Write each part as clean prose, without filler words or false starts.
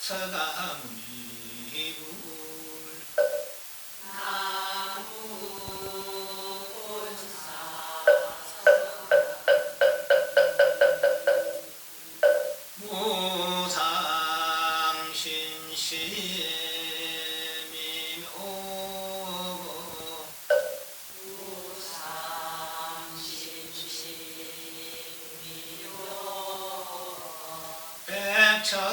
서가모니불 무상신심이묘 백천만금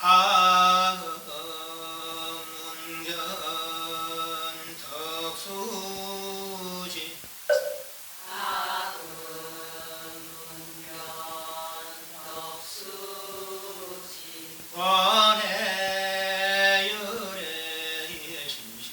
아음운견 덕수지 원해유래 신시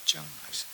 정하겠습니다.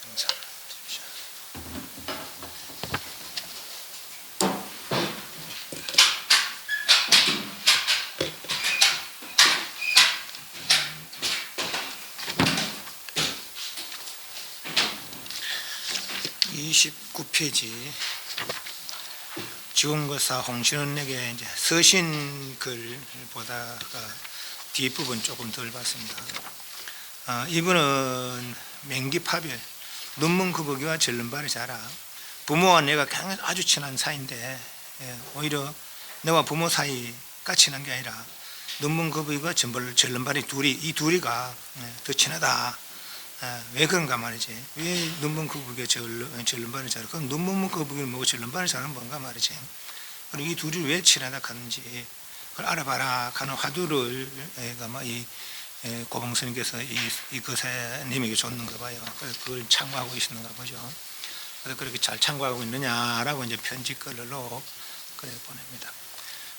경사 주십시오. 29페이지 지원거사 홍신원에게 이제 서신 글 보다가 뒷부분 조금 덜 봤습니다. 이분은 맹기파별 눈문거북이와 절름발이 자라 부모와 내가 아주 친한 사이인데 오히려 내와 부모 사이가 친한 게 아니라 눈문거북이와 절름발이 이 둘이가 더 친하다. 왜 그런가 말이지. 왜 눈문거북이와 절름발이 자라? 그럼 눈문거북이는 뭐고 절름발이 자라는 뭔가 말이지. 그리고 이 둘이 왜 친하다 하는지 그걸 알아봐라 하는 화두를 이 고봉스님께서 이 거사님에게 줬는가 봐요. 그래서 그걸 참고하고 있는가 보죠. 그래서 그렇게 잘 참고하고 있느냐라고 이제 편지글로 그래 보냅니다.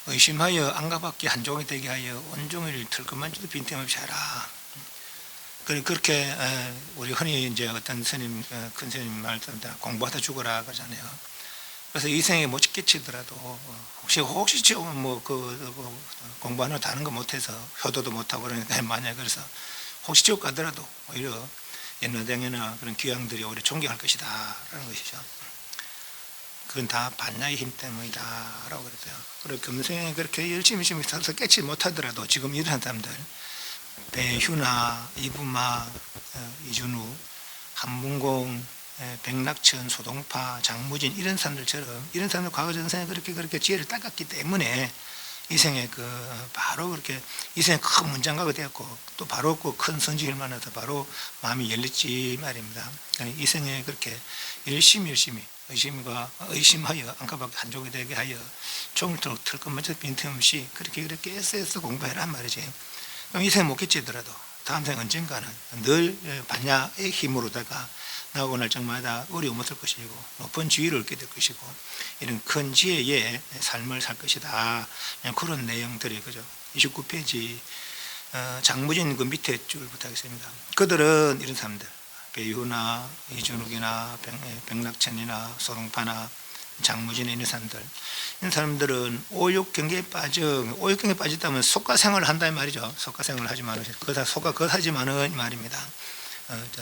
의심하여 안가밖에 한 종이 되게 하여 온종일 들것만지도 빈틈없이 하라. 그렇게 우리 흔히 이제 어떤 스님, 큰 스님 말씀 공부하다 죽어라 그러잖아요. 그래서 이 생에 못 끼치더라도 혹시 공부하는 거 다른 거 못해서 효도도 못하고 그러니까 만약 그래서 혹시 지옥 가더라도 오히려 옛나장이나 그런 귀향들이 오히려 존경할 것이다라는 것이죠. 그건 다 반야의 힘 때문이다라고 그랬어요. 그리고 금생에 그렇게 열심히 서서 깨치 못하더라도 지금 이런 사람들 배휴나 이부마, 이준우, 한문공, 백낙천, 소동파, 장무진 이런 사람들처럼 이런 사람들 과거 전생에 그렇게 지혜를 닦았기 때문에 이 생에 바로 그렇게 이 생에 큰 문장가가 되었고 또 바로 큰 선지를 만나서 바로 마음이 열렸지 말입니다. 그러니까 이 생에 그렇게 열심히 의심하여 안가밖에 한 종이 되게 하여 종일토록 틀것마저 빈틈없이 그렇게 애써 공부해란 말이지. 그럼 이 생 못 깨치더라도 다음 생 언젠가는 늘 반야의 힘으로다가 나오고 날 적마다 어려움 없을 것이고 높은 지위를 얻게 될 것이고 이런 큰 지혜의 삶을 살 것이다. 그런 내용들이 그죠. 29페이지 장무진 그 밑에 줄부터 하겠습니다. 그들은 이런 사람들 배유나 이준욱이나 백낙천이나 소동파나 장무진의 이런 사람들은 오육경계에 빠졌다면 속가생활을 한다는 말이죠. 속가생활을 하지만 속가하지만은 말입니다.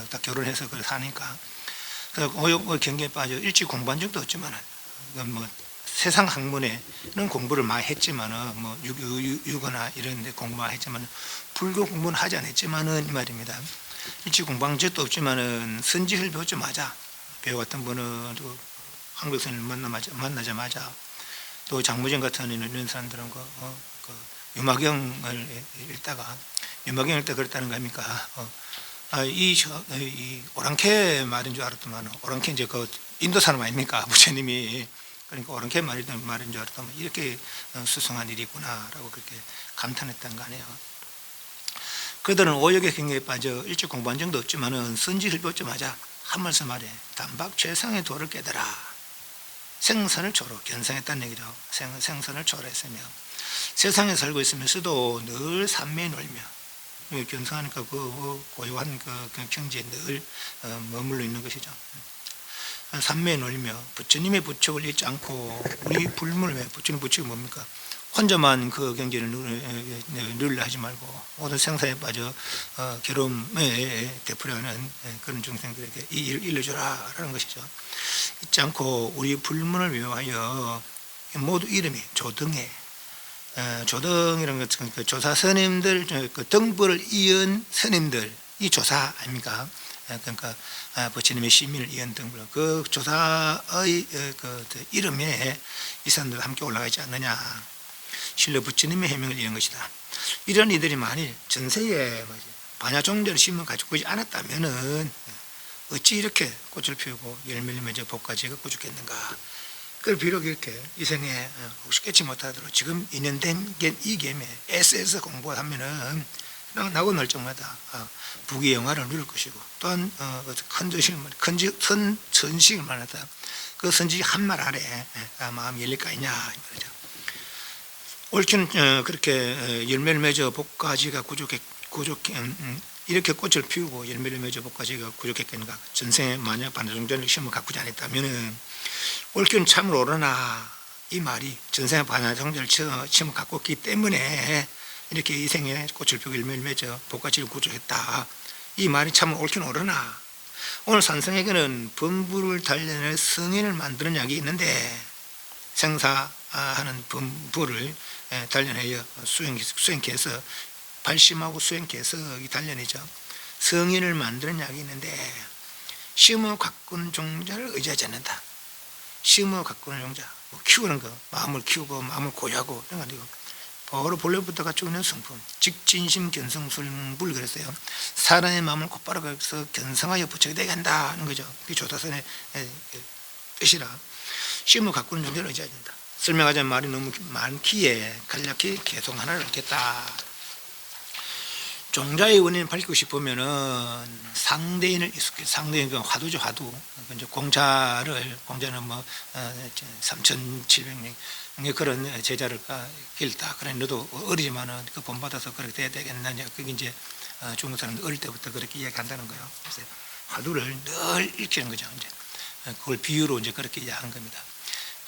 다 결혼해서 그걸 사니까. 그래서 오육경계에 빠져 일찍 공부한 적도 없지만은 세상 학문에는 공부를 많이 했지만은 유거나 이런 데 공부 많이 했지만 불교 공부는 하지 않았지만은 이 말입니다. 일찍 공부한 적도 없지만은 선지를 배우자마자 배워왔던 분은 또 한국 선생님 만나자마자 또 장무정 같은 이런 사람들은 그 유마경을 읽다가 유마경을 읽다 그랬다는 거 아닙니까? 이 오랑캐 말인 줄 알았더만 오랑캐 이제 그 인도 사람 아닙니까? 부처님이 그러니까 오랑캐 말인 줄 알았더만 이렇게 수승한 일이 있구나라고 그렇게 감탄했던 거 아니에요. 그들은 오역의 경계에 빠져 일찍 공부한 적도 없지만은 선지를 배우자마자 한 말씀 아래 단박 최상의 도를 깨달아 생선을 초로 견성했다는 얘기죠. 생선을 초월했으며 세상에 살고 있으면서도 늘 산매에 놀며 견성하니까 그 고요한 그 경지에 늘 머물러 있는 것이죠. 산매에 놀며 부처님의 부척을 잊지 않고 우리 불문을 부처님 부척이 뭡니까? 혼자만 그 경지를 누리려 하지 말고 모든 생사에 빠져 괴로움에 되풀이하는 그런 중생들에게 이 일을 일러주라라는 것이죠. 잊지 않고 우리 불문을 외워하여 모두 이름이 조등해 조등이라는 것은 그 조사 스님들 그 등불을 이은 스님들 이 조사 아닙니까? 그러니까 부처님의 시민을 이은 등불 그 조사의 그 이름에 이 사람들 함께 올라가 있지 않느냐. 실로 부처님의 해명을 이은 것이다. 이런 이들이 만일 전세에 반야종자를 심어 가지고 있지 않았다면은 어찌 이렇게 꽃을 피우고 열매를 맺어 복까지 갖고 죽겠는가. 그걸 비록 이렇게 이 생에 혹시 깨치 못하도록 지금 인연된 이 gem에 애써서 공부하면은 나고 날 적마다 부귀 영화를 누릴 것이고 또한 큰 전식을 말하다. 그 선지 한 말 아래 마음이 열릴 거 아니냐 이 말이죠. 옳기는 그렇게 열매를 맺어 복까지가 이렇게 꽃을 피우고 열매를 맺어 복까지가 부족했겠는가. 전생에 만약 반야종자를 심어 가꾸지 않았다면은 옳기는 참으로 옳으나 이 말이 전생에 반야종자를 심어 가꿨기 때문에 이렇게 이 생에 꽃을 피우고 열매를 맺어 복까지를 구족했다. 이 말이 참 옳기는 옳으나 오늘 산성에게는 범부를 단련해 성인을 만드는 약이 있는데 생사하는 범부를 단련하여 수행케 해서 발심하고 수행케 해서 이 단련이죠. 성인을 만드는 약이 있는데 심어 가꾸는 종자를 의지하지 않는다. 심어 가꾸는 종자 키우는 거 마음을 키우고 마음을 고유하고 이런 거 아니고 바로 본래부터 갖추고 있는 성품 직진심 견성술불 그랬어요. 사람의 마음을 곧바로 거기서 견성하여 부처가 되게 한다는 거죠. 그게 조사선의 뜻이라 심어 가꾸는 종자를 의지하지 않는다. 설명하자면 말이 너무 많기에 간략히 계속 하나를 읽겠다. 종자의 원인을 밝히고 싶으면은 상대인을 익숙해. 상대인 그 화두죠, 화두. 이제 공자는 뭐 3,700명 그런 제자를 길다. 그래 너도 어리지만은 그 본받아서 그렇게 돼야 되겠느냐. 그게 이제 중국 사람들 어릴 때부터 그렇게 이야기한다는 거예요. 그래서 화두를 늘 익히는 거죠. 이제 그걸 비유로 이제 그렇게 이야기하는 겁니다.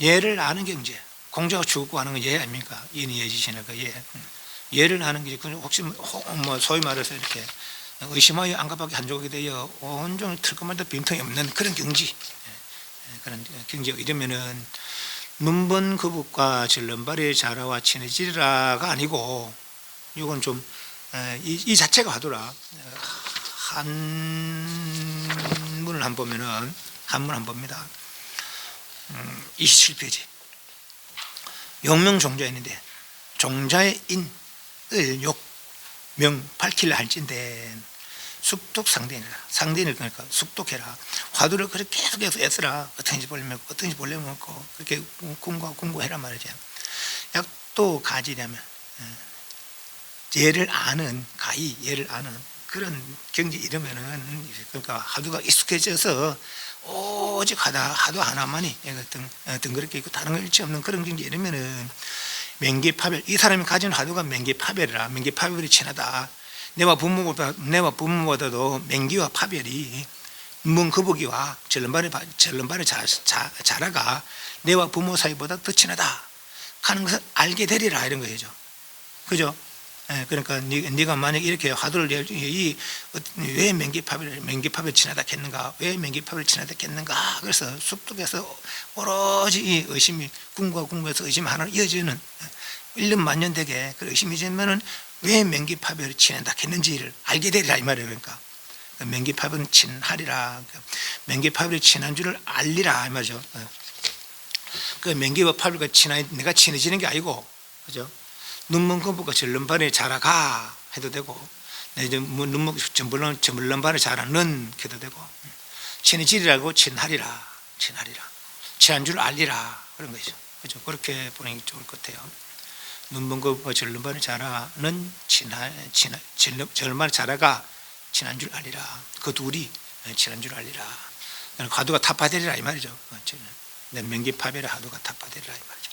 예를 아는 게 이제 공자가 죽고 하는 건 예 아닙니까? 인이 예지시나 그 예. 예를 아는 게 혹시 뭐 소위 말해서 이렇게 의심하여 안가밖에 한 조각이 되어 온종일 틀것마다 빈통이 없는 그런 경지. 그런 경지가 이러면은 눈번 거북과 절름발이 자라와 친해지리라가 아니고 이건 좀 이 자체가 하더라. 한문을 한 보면은 한문 한 봅니다. 27페이지. 용명 종자 있는데 종자의 인을 욕명 밝히려 할진대 숙독상대인이라 상대인을 그러니까 숙독해라. 화두를 그렇게 계속해서 애쓰라. 어떤지 볼래 먹고 그렇게 공부해라 말이죠. 약도 가지려면 예를 아는 가히 예를 아는 그런 경지 이러면은 그러니까 화두가 익숙해져서 오직 하도 하나만이 등그렇게 있고 다른 거 일치 없는 그런 경지 이러면은 맹기파별 이 사람이 가진 화두가 맹기파별이라. 맹기파별이 친하다. 내와 부모보다도 맹기와 파별이 문거북이와 절름발의 자라가 내와 부모 사이보다 더 친하다 하는 것을 알게 되리라 이런 거죠. 그죠? 그러니까 네가 만약 이렇게 화두를 왜 맹기파별 친하다 했는가? 왜 맹기파별 친하다 했는가? 그래서 숙독에서 오로지 이 의심이 궁금해서 의심 하나로 이어지는 1년 만년 되게 그 의심이 되면은 왜 맹기파별이 친하다 했는지를 알게 되리라 이 말이에요. 그러니까 맹기파벌은 친하리라. 맹기파벌이 친한 줄을 알리라 이 말이죠. 그 맹기와 파벌과 내가 친해지는 게 아니고, 그죠? 눈먼 거북과 절름발에 자라가 해도 되고, 눈먼 절름발에 자라는 해도 되고, 친해지리라고 친하리라, 친한 줄 알리라 그런 거죠. 그죠? 그렇게 보는 게 좋을 것 같아요. 눈먼 거북과 절름발에 자라는 절름발에 자라가 친한 줄 알리라. 그 둘이 친한 줄 알리라. 화두가 타파되리라 이 말이죠. 맹기파별의 화두가 타파되리라 이 말이죠.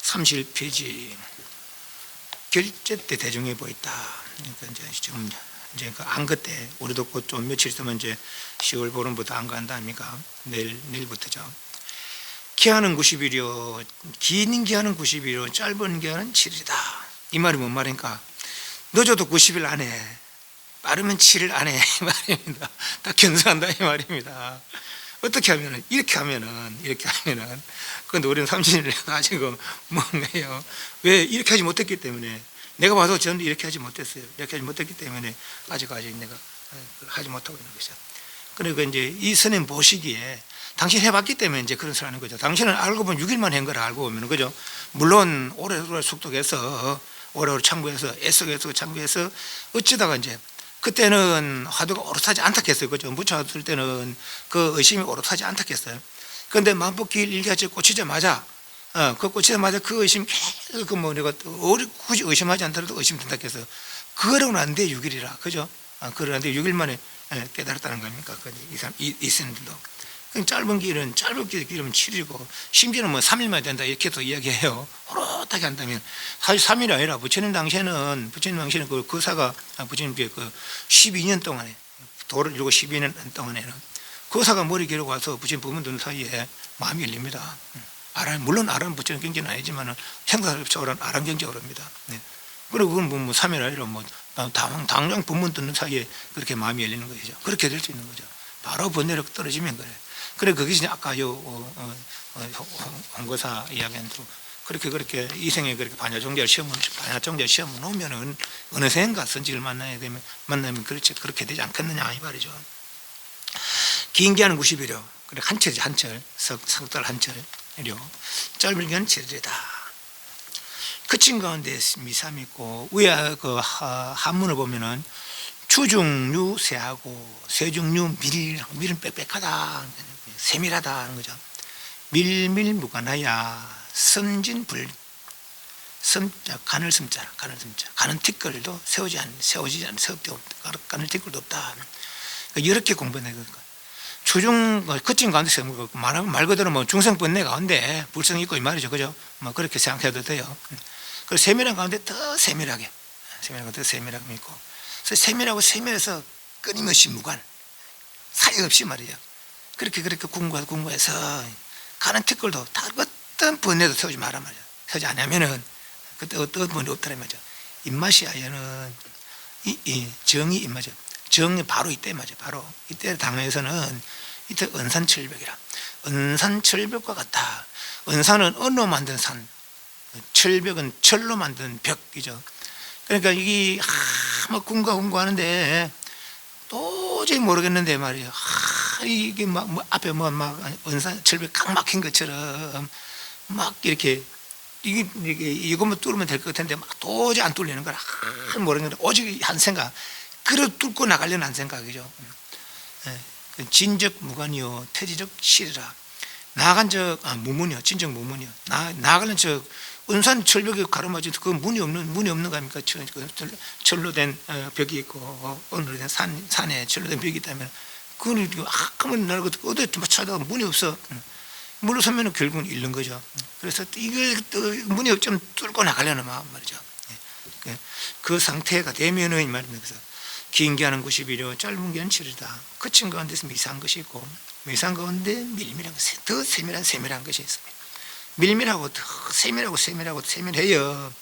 31페이지. 결제 때 대중해 보였다. 그러니까 지금 이제 그 안거 때 우리도 곧 좀 며칠 있으면 이제 10월 보름부터 안거 한다 아닙니까? 내일부터죠. 기한은 90일이요. 긴 기한은 90일이요. 짧은 기한은 7일이다. 이 말이 뭔 말인가? 늦어도 90일 안에, 빠르면 7일 안에 이 말입니다. 딱 견성한다 이 말입니다. 어떻게 하면은 이렇게 하면은 그런데 우리는 30년을 가지고 뭔가요? 왜 이렇게 하지 못했기 때문에, 내가 봐도 저는 이렇게 하지 못했어요. 이렇게 하지 못했기 때문에 아직까지 내가 하지 못하고 있는 것이죠. 그리고 이제 이 선생님 보시기에 당신 해봤기 때문에 이제 그런 소리 하는 거죠. 당신은 알고 보면 6일만 한 거라 알고 보면, 그죠? 물론 오래오래 숙독해서 오래오래 참고해서 애쓰고 참고해서 어쩌다가 이제 그때는 화두가 오롯하지 않다 했어요. 그죠? 무차할 때는 그 의심이 오롯하지 않다 했어요. 그런데 만법길 일기같이 꽂히자마자 그 의심 계속 내가 굳이 의심하지 않더라도 의심된다 해서 그러고는 안 돼 6일이라. 그죠? 그러는데 6일 만에 깨달았다는 겁니까? 이 스님들도. 짧은 길은 7일이고 심지어는 뭐 3일만 된다 이렇게도 이야기해요. 호롯하게 한다면 사실 3일이 아니라 부처님 당시에는 그 거사가 부처님 그 12년 동안에 도를 이루고 12년 동안에는 거사가 머리 기르고 와서 부처님 부문들 사이에 마음이 열립니다. 물론 아란 부처님 경제는 아니지만 행사적으로는 아란 경제가 오릅니다. 그리고 그건 뭐 3일 아니라 뭐 당장 부문 듣는 사이에 그렇게 마음이 열리는 것이죠. 그렇게 될 수 있는 거죠. 바로 번뇌로 떨어지면 그래. 그래 그것이 아까 홍거사 이야기한 대로 그렇게 이생에 그렇게 반야정절 시험을 놓으면은 어느새인가 선지를 만나면 그렇게 되지 않겠느냐 이 말이죠. 긴 기한은 90일이요. 그래 한철이죠. 한철 석달 한철이요. 짧은 기한은 7일이다. 그친 가운데 미삼이 있고 위에 그 한문을 보면은 추중류 세하고 세중류 밀은 빽빽하다, 세밀하다 하는 거죠. 밀밀무관하야 섬진불, 간을 섬자, 간은 티끌도 세우지 않는 간을 티끌도 없다. 이렇게 공부해야 되거든요. 추중 거친 가운데 말 그대로 뭐 중생번뇌 가운데 불성이 있고 이 말이죠, 그죠? 뭐 그렇게 생각해도 돼요. 그 세밀한 가운데 더 세밀하게 있고. 세밀하고 세밀해서 끊임없이 무관, 사이 없이 말이죠. 그렇게 공부해서 가는 티끌도 다 어떤 번뇌도 세우지 말란 말이죠. 세우지 않으면은 그때 어떤 번뇌 없더란 말이죠. 입맛이야 얘는 이 정이 입맛이죠. 정이 바로 이때 맞아. 바로 이때 당에서는 이때 은산철벽이라. 은산철벽과 같다. 은산은 언로 만든 산, 철벽은 철로 만든 벽이죠. 그러니까 이게 막 공부하는데 도저히 모르겠는데 말이에요. 이게 막 앞에 막 은산 철벽 강 막힌 것처럼 막 이렇게 이것만 뚫으면 될 것 같은데 막 도저히 안 뚫리는 거라. 모르겠는데 오직 한 생각, 그걸 뚫고 나가려는 한 생각이죠. 진적 무관이요 태지적 실이라. 나아간 적 무문이요, 진적 무문이요. 나아가는 적 은산 철벽에 가로막힌 그 문이 없는 거 아닙니까? 철로 된 벽이 있고 언으로 된 산에 철로 된 벽이 있다면 그건 그러면 나를 어디 찾아가 문이 없어. 물러서면 결국은 잃는 거죠. 그래서 이걸 문이 좀 뚫고 나가려는 마음 말이죠. 그 상태가 되면은 이 말입니다. 긴 기한은 90일이요 짧은 기한은 7일이다. 그친 가운데서 미세한 것이 있고 미세한 가운데 밀밀한 것, 더 세밀한 것이 있습니다. 밀밀하고 더 세밀해요.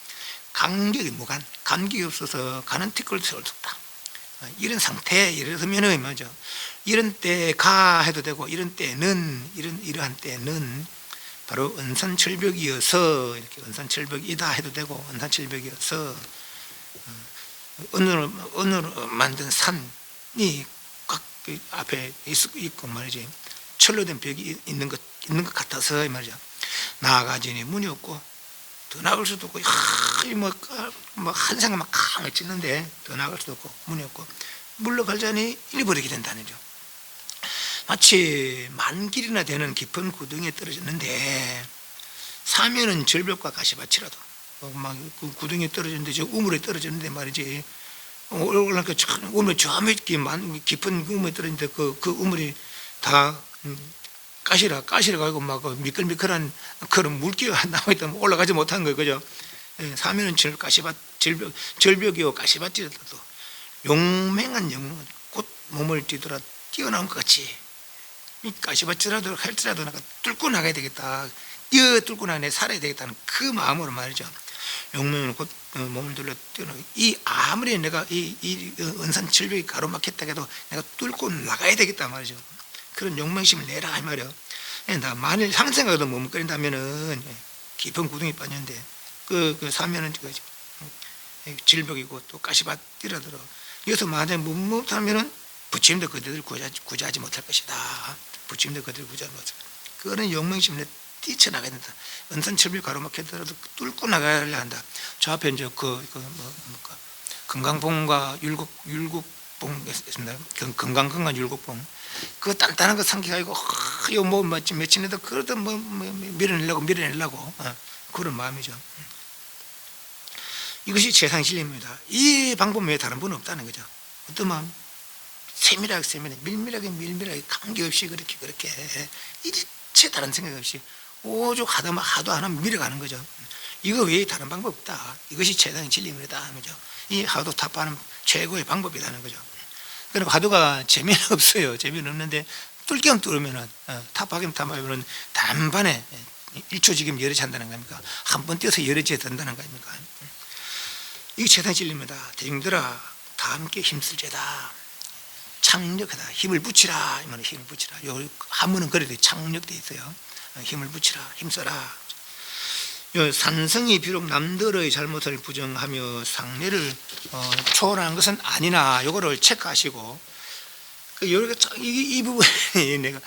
간격이 무관, 간격이 없어서 가는 티끌도 세울 수 없다. 이런 상태에 이르면은 뭐죠? 이런 때 가 해도 되고 이런 때는 이러한 때는 바로 은산철벽이어서 이렇게 은산철벽이다 해도 되고 은산철벽이어서 은으로 만든 산, 각 앞에 있고 말이지, 철로 된 벽이 있는 것 같아서 이 말이죠. 나아가지니 문이 없고 더 나갈 수도 없고, 한 생각만 강하게 찢는데 더 나갈 수도 없고 문이 없고, 물러가자니 잃어버리게 된다는 거죠. 마치 만 길이나 되는 깊은 구덩이에 떨어졌는데 사면은 절벽과 가시밭이라도 그 구덩이에 떨어졌는데, 저 우물에 떨어졌는데 말이지, 올라가니까 우물에 저 깊은 우물에 떨어졌는데 그 우물이 다 가시라 가지고 막 미끌미끌한 그런 물기가 남아있다면 올라가지 못한 거예요. 그죠? 사면은 절벽이요 가시밭이라도 용맹한 영웅은 곧 몸을 뒤돌아 뛰어나온 것 같이, 이 가시밭이라도 할지라도 내가 뚫고 나가야 되겠다, 뚫고 나가 살아야 되겠다는 그 마음으로 말이죠. 용맹은 곧 몸을 돌려 뛰어나고, 아무리 내가 이 은산 절벽이 가로막혔다 해도 내가 뚫고 나가야 되겠다 말이죠. 그런 용맹심을 내라 이 말이요. 나 만일 상생각도 머뭇거린다면은 깊은 구덩이 빠졌는데 그 사면은 질벽이고 또 가시밭이라더라. 여기서 만약 못하면은 부처님도 그들을 구제하지 못할 것이다. 부처님도 그들을 구제하지 못할 것이다. 그런 용맹심을 뛰쳐나가야 된다. 은산철벽 가로막혔더라도 뚫고 나가야 한다. 저 앞에 이제 금강봉과 율곡봉 있습니다. 금강근과 율곡봉, 그 단단한 거 삼켜가지고 요 뭐 며칠 내도 그래도 밀어내려고 그런 마음이죠. 이것이 최상실입니다. 이 방법 외에 다른 분은 없다는 거죠. 어떤 마음? 세밀하게 밀밀하게 관계없이 그렇게 일체 다른 생각 없이 오죽 하도 안 하면 밀어가는 거죠. 이거 외에 다른 방법 없다. 이것이 최상의 진리입니다. 그죠? 이 하도 타파하는 최고의 방법이라는 거죠. 그러니까 하도가 재미는 없어요. 재미는 없는데 뚫기만 뚫으면은, 타파하면 단번에 1초 지금 열어지 한다는 겁니까? 한 번 뛰어서 열어져야 된다는 거 아닙니까? 이게 최상의 진리입니다. 대중들아, 다 함께 힘쓸제다. 창력하다. 힘을 붙이라. 이 말은 힘을 붙이라. 요 한문은 그래도 창력되어 있어요. 힘을 붙이라. 힘써라. 요 산성이 비록 남들의 잘못을 부정하며 상례를 초월하는 것은 아니나, 요거를 체크하시고, 이 부분이 내가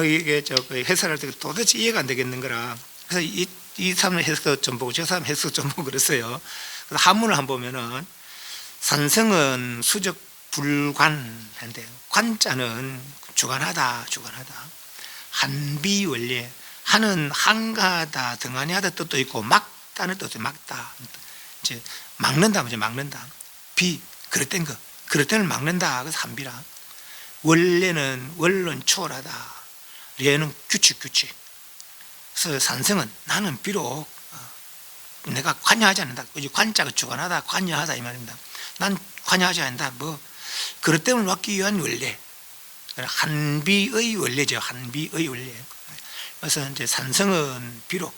이게 해설할 때 도대체 이해가 안 되겠는 거라. 그래서 이 사람 해석 좀 보고 저 사람 해석 좀 보고 그랬어요. 그래서 한문을 한번 보면은, 산성은 수적 불관한데, 관자는 주관하다. 한비원례, 하는 한가하다, 등한히하다 뜻도 있고, 막다는 뜻도 막다, 이제 막는다. 비, 그릇된 거, 그릇된을 막는다. 그래서 한비라. 원래는 원론 초월하다. 례는 규칙. 그래서 산성은 나는 비록 내가 관여하지 않는다. 관자가 주관하다, 관여하다 이 말입니다. 난 관여하지 않는다. 그릇됨을 막기 위한 원례, 한비의 원례죠. 한비의 원례. 그래서 이제 산성은 비록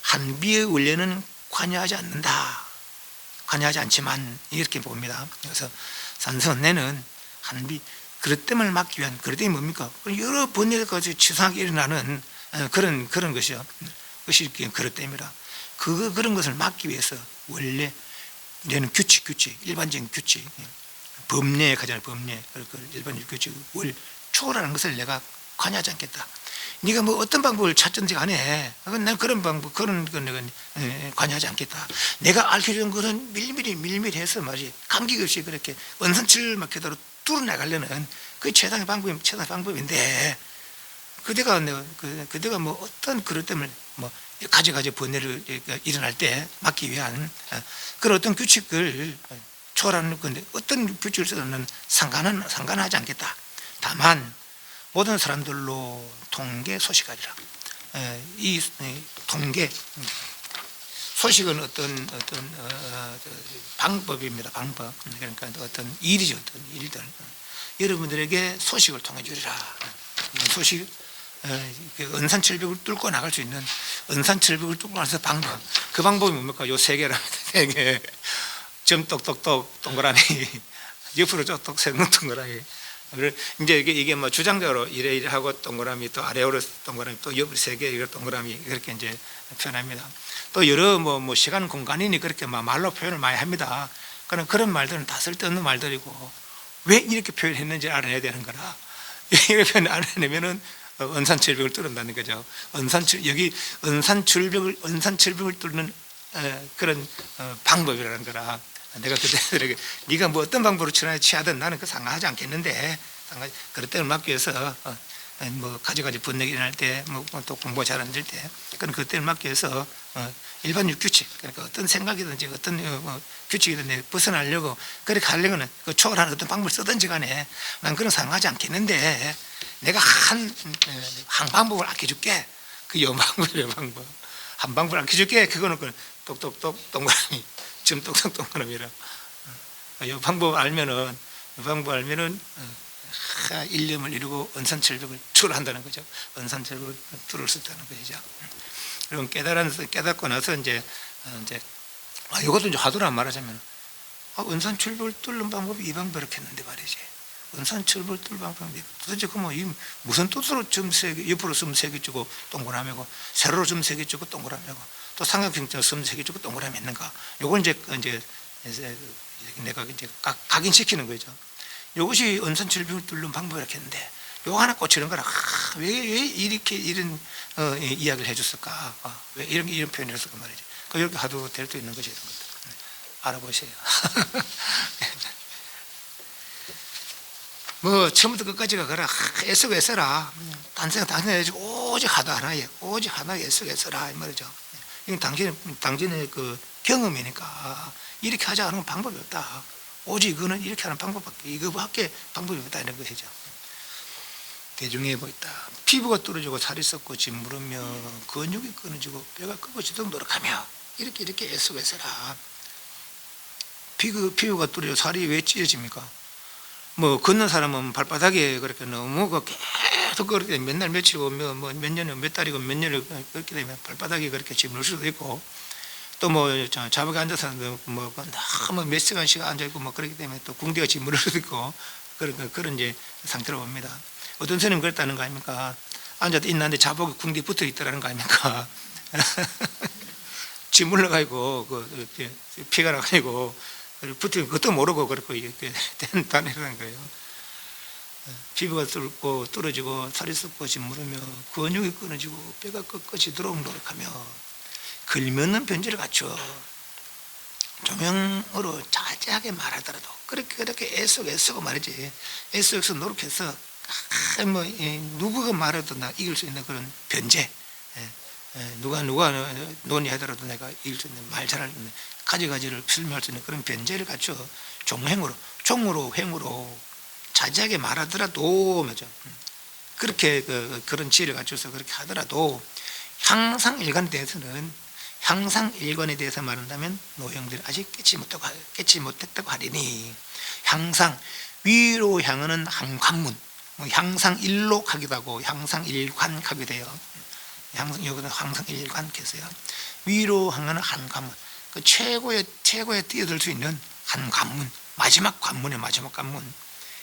한비의 원례는 관여하지 않는다. 관여하지 않지만 이렇게 봅니다. 그래서 산성은 내는 한비, 그릇됨을 막기 위한, 그릇됨이 뭡니까? 여러 번역까지 치사하게 일어나는 그런 것이요. 그것이 그릇됨이라. 그런 것을 막기 위해서 원래 내는 규칙, 일반적인 규칙, 법례 가잖아요. 법례, 일반적인 규칙, 초월하는 것을 내가 관여하지 않겠다. 네가 어떤 방법을 찾든지 간에 난 그런 방법, 그런 내가 관여하지 않겠다. 내가 알려준 것은 밀밀히 해서 말이지, 감기 없이 그렇게 은선칠 막혀도록 뚫어나가려는 그 최상의 방법인데, 그대가 어떤 그것 때문에 가지 번뇌를 일어날 때 막기 위한 그런 어떤 규칙을 초월하는 건데, 어떤 규칙을 써도 상관하지 않겠다. 다만 모든 사람들로 통계 소식하리라. 이 통계 소식은 어떤 방법입니다. 방법. 그러니까 어떤 일이죠. 어떤 일들. 여러분들에게 소식을 통해 주리라. 소식, 은산철벽을 뚫고 나갈 수 있는, 은산철벽을 뚫고 나가서 방법. 그 방법이 뭡니까? 요 세 개랍니다. 세 개. 점 똑똑똑 동그라미, 옆으로 쪽똑 세는 동그라미. 이제 이게 주장적으로 이래 하고 동그라미, 또 아래로 동그라미, 또 옆으로 세 개 동그라미, 그렇게 이제 표현합니다. 또 여러 시간 공간이니 그렇게 말로 표현을 많이 합니다. 그런 말들은 다 쓸데없는 말들이고, 왜 이렇게 표현했는지 알아내야 되는 거라. 이렇게 표현 알아내면은 은산철벽을 뚫는다는 거죠. 여기 은산철벽을 뚫는 그런 방법이라는 거라. 내가 그때들에게 네가 뭐 어떤 방법으로 취하든 나는 그 상관하지 않겠는데, 그럴 때를 막기 위해서 뭐 가지가지 분쟁이 일어날 때, 뭐 또 공부가 잘 안 될 때, 그럴 때를 막기 위해서 일반 규칙, 그러니까 어떤 생각이든지 어떤 규칙이든지 벗어나려고 그렇게 하려고는 그 초월하는 어떤 방법을 쓰든지 간에 난 그런 상관하지 않겠는데, 내가 한 방법을 아껴줄게. 그 요 방법 한 방법을 아껴줄게. 그거는 그 똑똑똑 동그라미, 지금 똑똑 동그라미라. 이 방법 알면은 일념을 이루고 은산철벽을 초월한다는 거죠. 은산철벽을 뚫을 수 있다는 것이죠. 그럼 깨닫고 나서 이제 이것도 이제 하더라 말하자면, 은산철벽을 뚫는 방법이 이 방법이렇게 했는데 말이지. 은산철벽을 뚫을 방법이 도대체 그 뭐 무슨 뜻으로 점 옆으로 쓰면 세 개 주고 동그라미고, 세로로 쓰면 세 개 주고 동그라미고, 또 삼각형으로 쓰면 세 개 주고 동그라미 있는가? 요걸 이제 내가 이제 각인시키는 거죠. 이것이 은산철벽을 뚫는 방법이라고 했는데, 요거 하나 꽂히는 거라. 왜 이렇게 이런 이야기를 해줬을까? 왜 이런 표현을 했을까 말이지. 이렇게 하도 될 수 있는 것이 이런 것들. 알아보세요. 뭐 처음부터 끝까지가 그래. 애쓰고 애써라. 단순해가지고 오직 하다 하나에 애쓰고 애써라 이 말이죠. 이건 당신의 그 경험이니까 이렇게 하자 하는 방법이 없다. 오직 이거는 이렇게 하는 이거밖에 방법이 없다 이런 것이죠. 대중에 보있다. 피부가 뚫어지고 살이 썩고 짓무르며 근육이 끊어지고 뼈가 꺾어지도록 노력하며 이렇게 애쓰고 애써라. 피부가 뚫어지고 살이 왜 찢어집니까? 뭐 걷는 사람은 발바닥에 그렇게 너무 계속 그렇게 몇 날 며칠이고 몇 년에 몇 달이고 몇 년을 그렇게 되면 발바닥이 그렇게 짓무를 수도 있고, 또 뭐 자박에 앉아서 뭐 너무 몇 시간씩 앉아 있고 뭐 그렇기 때문에 또 궁디가 짓무를 수도 있고, 그런 이제 상태로 봅니다. 어떤 선생님 그랬다는 거 아닙니까? 앉아도 있는데 자복에 궁디 붙어 있더라는 거 아닙니까? 짓물러 가지고 피가 나가지고 붙어 그것도 모르고 그렇고 이렇게 다니는 거예요. 피부가 뚫어지고 살이 썩고 짓무르며 근육이 끊어지고 뼈가 꺾어지도록 노력하며 걸면은 변질을 갖춰 조명으로 자세하게 말하더라도 그렇게 애쓰고 말이지. 애쓰고 노력해서 뭐 누구가 말해도 나 이길 수 있는 그런 변제, 누가 논의하더라도 내가 이길 수 있는 말 잘할 수 있는 가지가지를 설명할 수 있는 그런 변제를 갖춰 종으로 행으로 자세하게 말하더라도 맞죠. 그렇게 그런 지혜를 갖춰서 그렇게 하더라도 향상일관에 대해서 말한다면 노형들이 아직 깨치 못했다고 하리니, 향상 위로 향하는 한 관문, 향상일로 가기도 하고 향상일관 가기도 해요. 여기서 향상일관 계세요. 위로 향하는 한 관문, 그 최고에 뛰어들 수 있는 한 관문, 마지막 관문의 마지막 관문.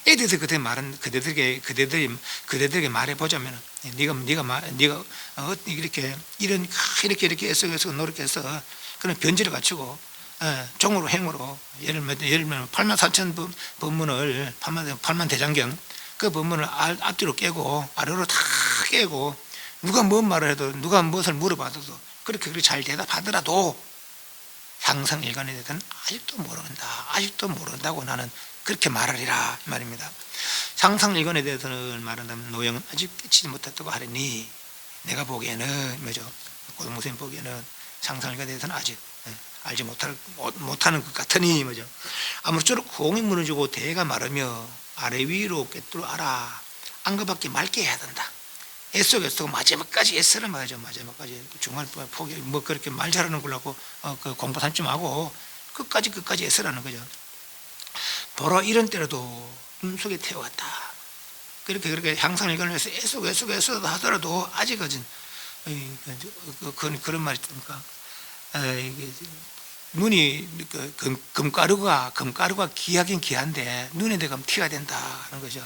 애들이 그때 말은 그대들에게 말해 보자면, 네가 이렇게 애쓰고 노력해서 그런 변질을 갖추고 종으로 행으로 예를 들면 84,000 법문을 8만 대장경 그 법문을 앞뒤로 깨고 아래로 다 깨고, 누가 뭔 말을 해도 누가 무엇을 물어봐도 그렇게 잘 대답하더라도 향상일관에 대해서는 아직도 모른다고 나는 그렇게 말하리라 이 말입니다. 향상일관에 대해서는 말한다면 노형은 아직 깨치지 못했다고 하리니, 내가 보기에는 뭐죠? 고등목사님 보기에는 향상일관에 대해서는 아직 알지 못하는 것 같으니 뭐죠? 아무쪼록 공이 무너지고 대가 마르며 아래 위로 꿰뚫어 알아 안그밖에 맑게 해야 된다. 애쓰고 마지막까지 애쓰라 말이죠. 마지막까지 중간 포기 뭐 그렇게 말 잘하는 걸로 그 공부 삼좀 하고 끝까지 애쓰라는 거죠. 보라 이런 때라도 눈속에 태워왔다. 그렇게 향상일관을 위해서 애쓰고 하더라도 아직까지는 그런 말이 있습니까? 눈이 금가루가 귀하긴 귀한데 눈에 대가면 티가 된다 하는 거죠.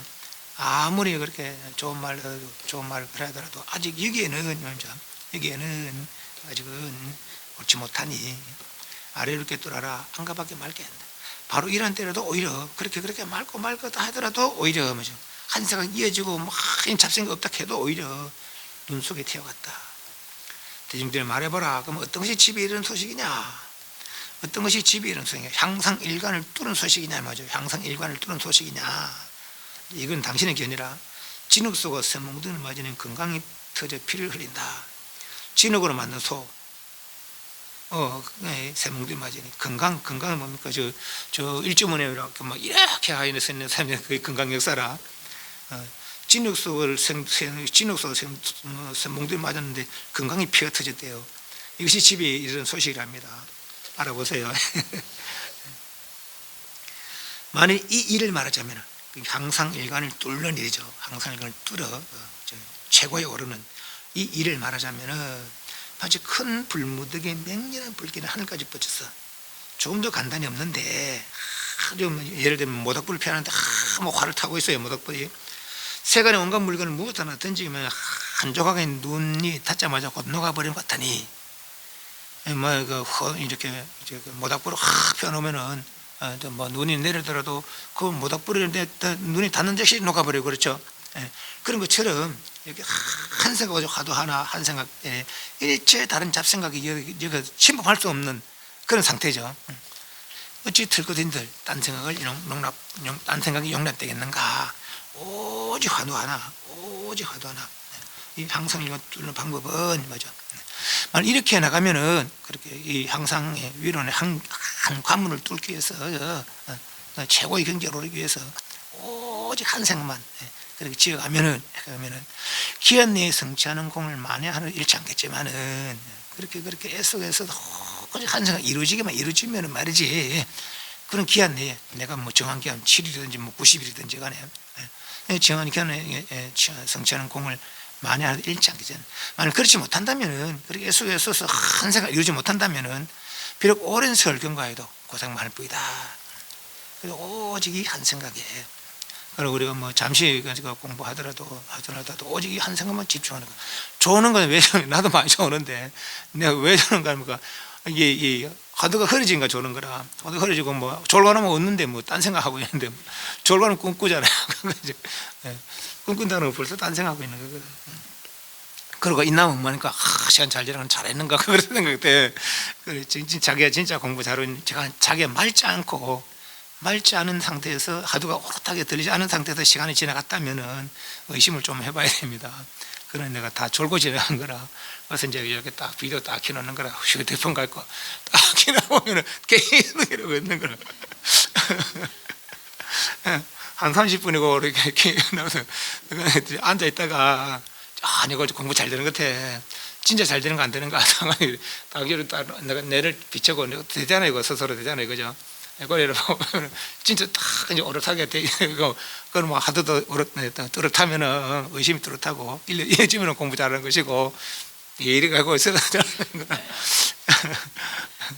아무리 그렇게 좋은 말을 그래 하더라도 아직 여기에는 아직은 옳지 못하니 아래로 꿰뚫어라 안가밖에 맑게 한다. 바로 일한 때라도 오히려 그렇게 맑고 맑다 하더라도 오히려 뭐죠? 한세가 이어지고 막 잡생각 없다 해도 오히려 눈 속에 튀어갔다. 대중들이 말해보라. 그럼 어떤 것이 집에 이르는 소식이냐? 어떤 것이 집에 이르는 소식이냐? 향상일관을 뚫은 소식이냐 말이죠. 향상일관을 뚫은 소식이냐? 이건 당신의 견이라. 진흙 속과 쇠몽둥이를 맞으면 건강이 터져 피를 흘린다. 진흙으로 만든 소, 쇠몽둥이 맞으니 건강은 뭡니까? 저 일주문에 이렇게 막 이렇게 하인에 서 있는 사람이 그게 건강 역사라. 진흙 속을 쇠몽둥이 맞았는데 건강이 피가 터졌대요. 이것이 집에 이런 소식이랍니다. 알아보세요. 만일 이 일을 말하자면 항상일관을 뚫는 일이죠. 항상일관을 뚫어 최고에 오르는 이 일을 말하자면 마치 큰 불무더기에 맹렬한 불길이 하늘까지 뻗쳤어. 조금도 간단히 없는데 예를 들면 모닥불을 피하는데 뭐 활을 타고 있어요. 모닥불이 세간의 온갖 물건을 무엇 하나 던지면 한 조각의 눈이 닿자마자 곧 녹아버리는 것 같으니 이렇게 모닥불을 확 펴놓으면은 뭐 눈이 내리더라도 그 모닥불에 눈이 닿는 즉시 녹아버리고 그렇죠. 그런 것처럼 이렇게 한 생각 가도 하나 한 생각 일체 다른 잡생각이 여기 침범할 수 없는 그런 상태죠. 어찌 들거든들 딴 생각이 용납되겠는가? 오직 화두 하나. 이 항상일관 뚫는 방법은 뭐죠? 이렇게 나가면은 그렇게 이 항상의 위로는 한 관문을 뚫기 위해서 최고의 경지로 오르기 위해서 오직 한 생만 그렇게 지어가면은 기한 내에 성취하는 공을 만회하는 잃지 않겠지만은 그렇게 애써서도 오직 한 생각 이루어지면은 말이지. 그런 기한 내에 내가 뭐 정한 기한 7일이든지 뭐 90일이든지 간에 정한 기한에 성취하는 공을 만약에 잃지 않겠잖아요. 만약 그렇지 못한다면은 그렇게 애써서 한 생각 이루지 못한다면은 비록 오랜 세월 경과해도 고생만 할 뿐이다. 그래서 오직 이 한 생각에 그리고 우리가 뭐 잠시 공부하더라도 오직 이 한 생각만 집중하는 거. 좋은 건 왜 나도 많이 좋은데 내가 왜 저런가 합니까? 이게 화두가 흐려진가 좋은 거라. 화두가 흐려지고 뭐 졸관하면 웃는데 뭐 딴 생각하고 있는데 졸관은 꿈꾸잖아요. 꿈꾼다는 건 벌써 딴 생각하고 있는 거거든. 그러고 있나면 뭐니까 시간 잘 지나가면 잘했는가 그런 생각 때 자기가 진짜 공부 잘하는 자기가 맑지 않은 상태에서 화두가 오롯하게 들리지 않은 상태에서 시간이 지나갔다면은 의심을 좀 해봐야 됩니다. 그런 내가 다 졸고 지나간 거라. 그래서 이제 이렇게 딱 비디오 딱 켜놓는 거라. 휴대폰 갖고 딱 켜놓으면 계속 이러고 있는 거라. 한 30분이고 이렇게 나와서 앉아있다가 아니 이거 공부 잘 되는 것 같아. 진짜 잘 되는 거 안 되는 거 상황이 딱 내가 뇌를 비춰고 되잖아 이거 스스로 되잖아 이거죠. 이걸 보면 진짜 딱 이제 오롯하게 돼 이거 그걸 뭐 하도도 뚜렷하면은 의심이 뚜렷하고 이어지면 공부 잘하는 것이고 이래 가고 있어야 잘하는 거나.